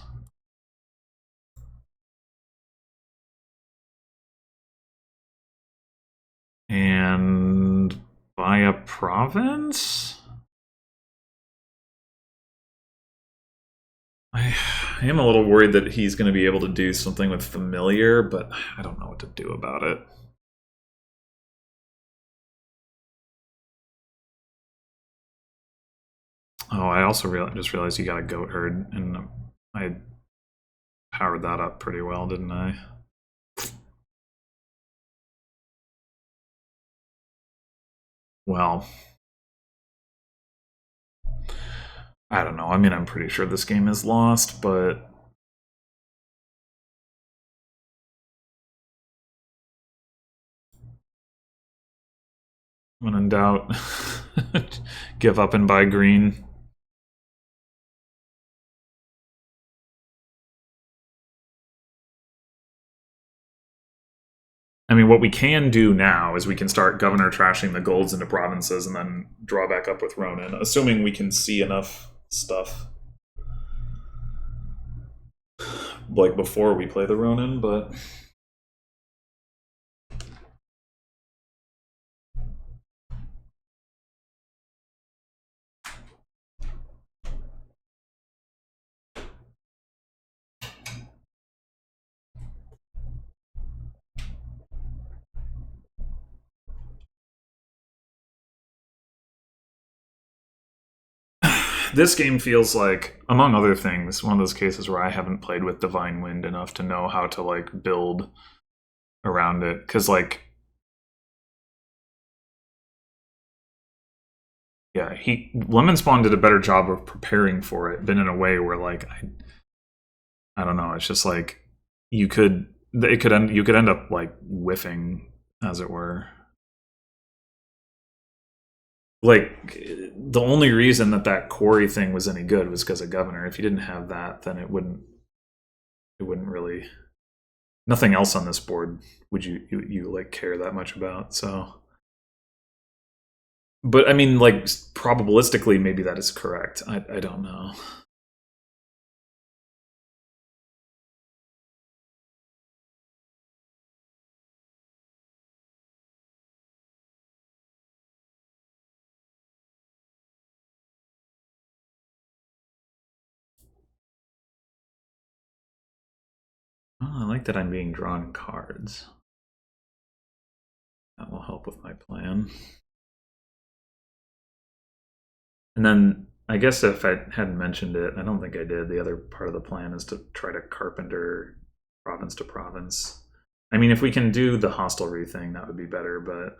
And buy a province? I am a little worried that he's going to be able to do something with familiar, but I don't know what to do about it. Oh, I also just realized you got a goat herd, and I powered that up pretty well, didn't I? Well, I don't know. I mean, I'm pretty sure this game is lost, but When in doubt, give up and buy green. I mean, what we can do now is we can start governor trashing the golds into provinces and then draw back up with Ronin, assuming we can see enough stuff. Like before we play the Ronin, but... This game feels like, among other things, one of those cases where I haven't played with Divine Wind enough to know how to like build around it. Because like, yeah, Lemonspawn did a better job of preparing for it, but in a way where like I don't know. It's just like you could end up like whiffing, as it were. Like the only reason that quarry thing was any good was because of governor. If you didn't have that, then it wouldn't really. Nothing else on this board would you like care that much about. So, but I mean, like probabilistically, maybe that is correct. I don't know. Oh, I like that I'm being drawn cards. That will help with my plan. And then I guess if I hadn't mentioned it, I don't think I did, the other part of the plan is to try to carpenter province to province. I mean, if we can do the hostelry thing, that would be better, but...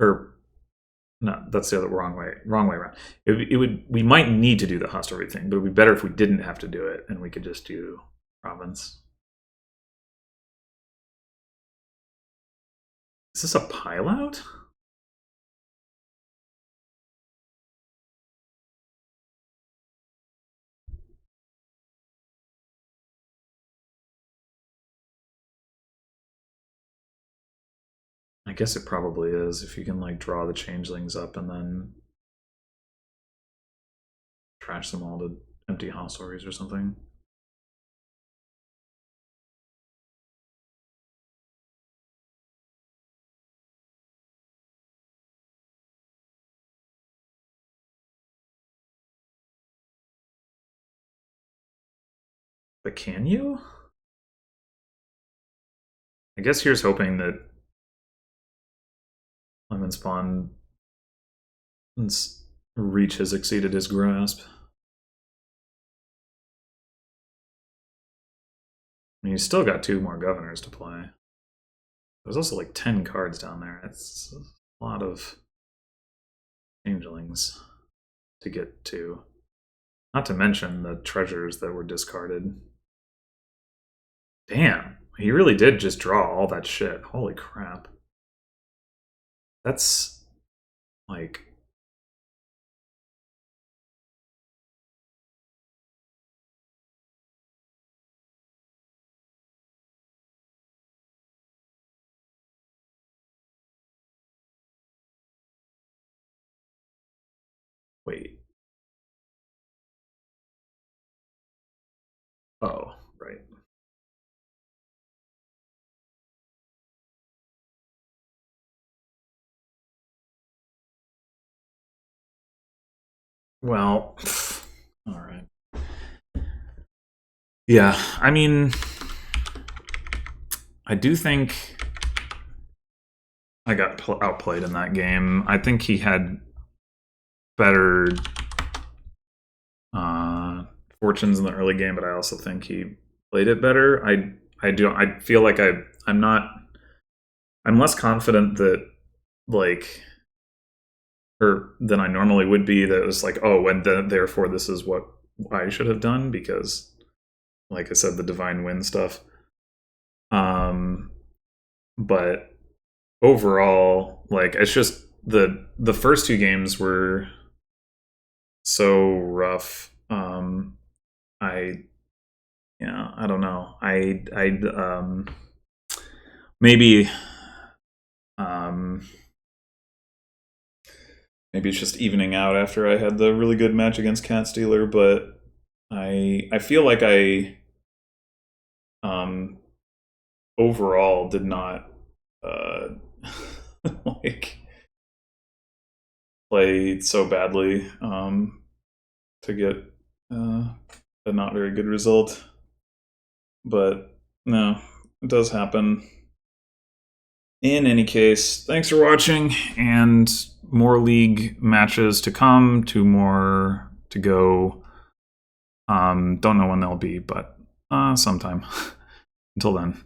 Or... No, that's the other wrong way around. We might need to do the hostelry thing, but it would be better if we didn't have to do it and we could just do province. Is this a pile out? I guess it probably is, if you can like draw the changelings up and then trash them all to empty hostelries or something. But can you? I guess here's hoping that Lemonspawn's reach has exceeded his grasp. I mean, he's still got 2 more governors to play. There's also like 10 cards down there. It's a lot of changelings to get to. Not to mention the treasures that were discarded. Damn, he really did just draw all that shit. Holy crap. That's like... Wait. Oh, right. Well, all right. Yeah, I mean, I do think I got outplayed in that game. I think he had better fortunes in the early game, but I also think he played it better. I feel like I'm less confident that like or than I normally would be, that it was like, oh, and therefore this is what I should have done, because like I said, the divine wind stuff. But overall, Like, it's just the first two games were so rough. I I don't know. Maybe maybe it's just evening out after I had the really good match against Cat Stealer, but I feel like I overall did not like play so badly to get a not very good result. But no, it does happen. In any case, thanks for watching, and more League matches to come, 2 more to go. Don't know when they'll be, but sometime. Until then.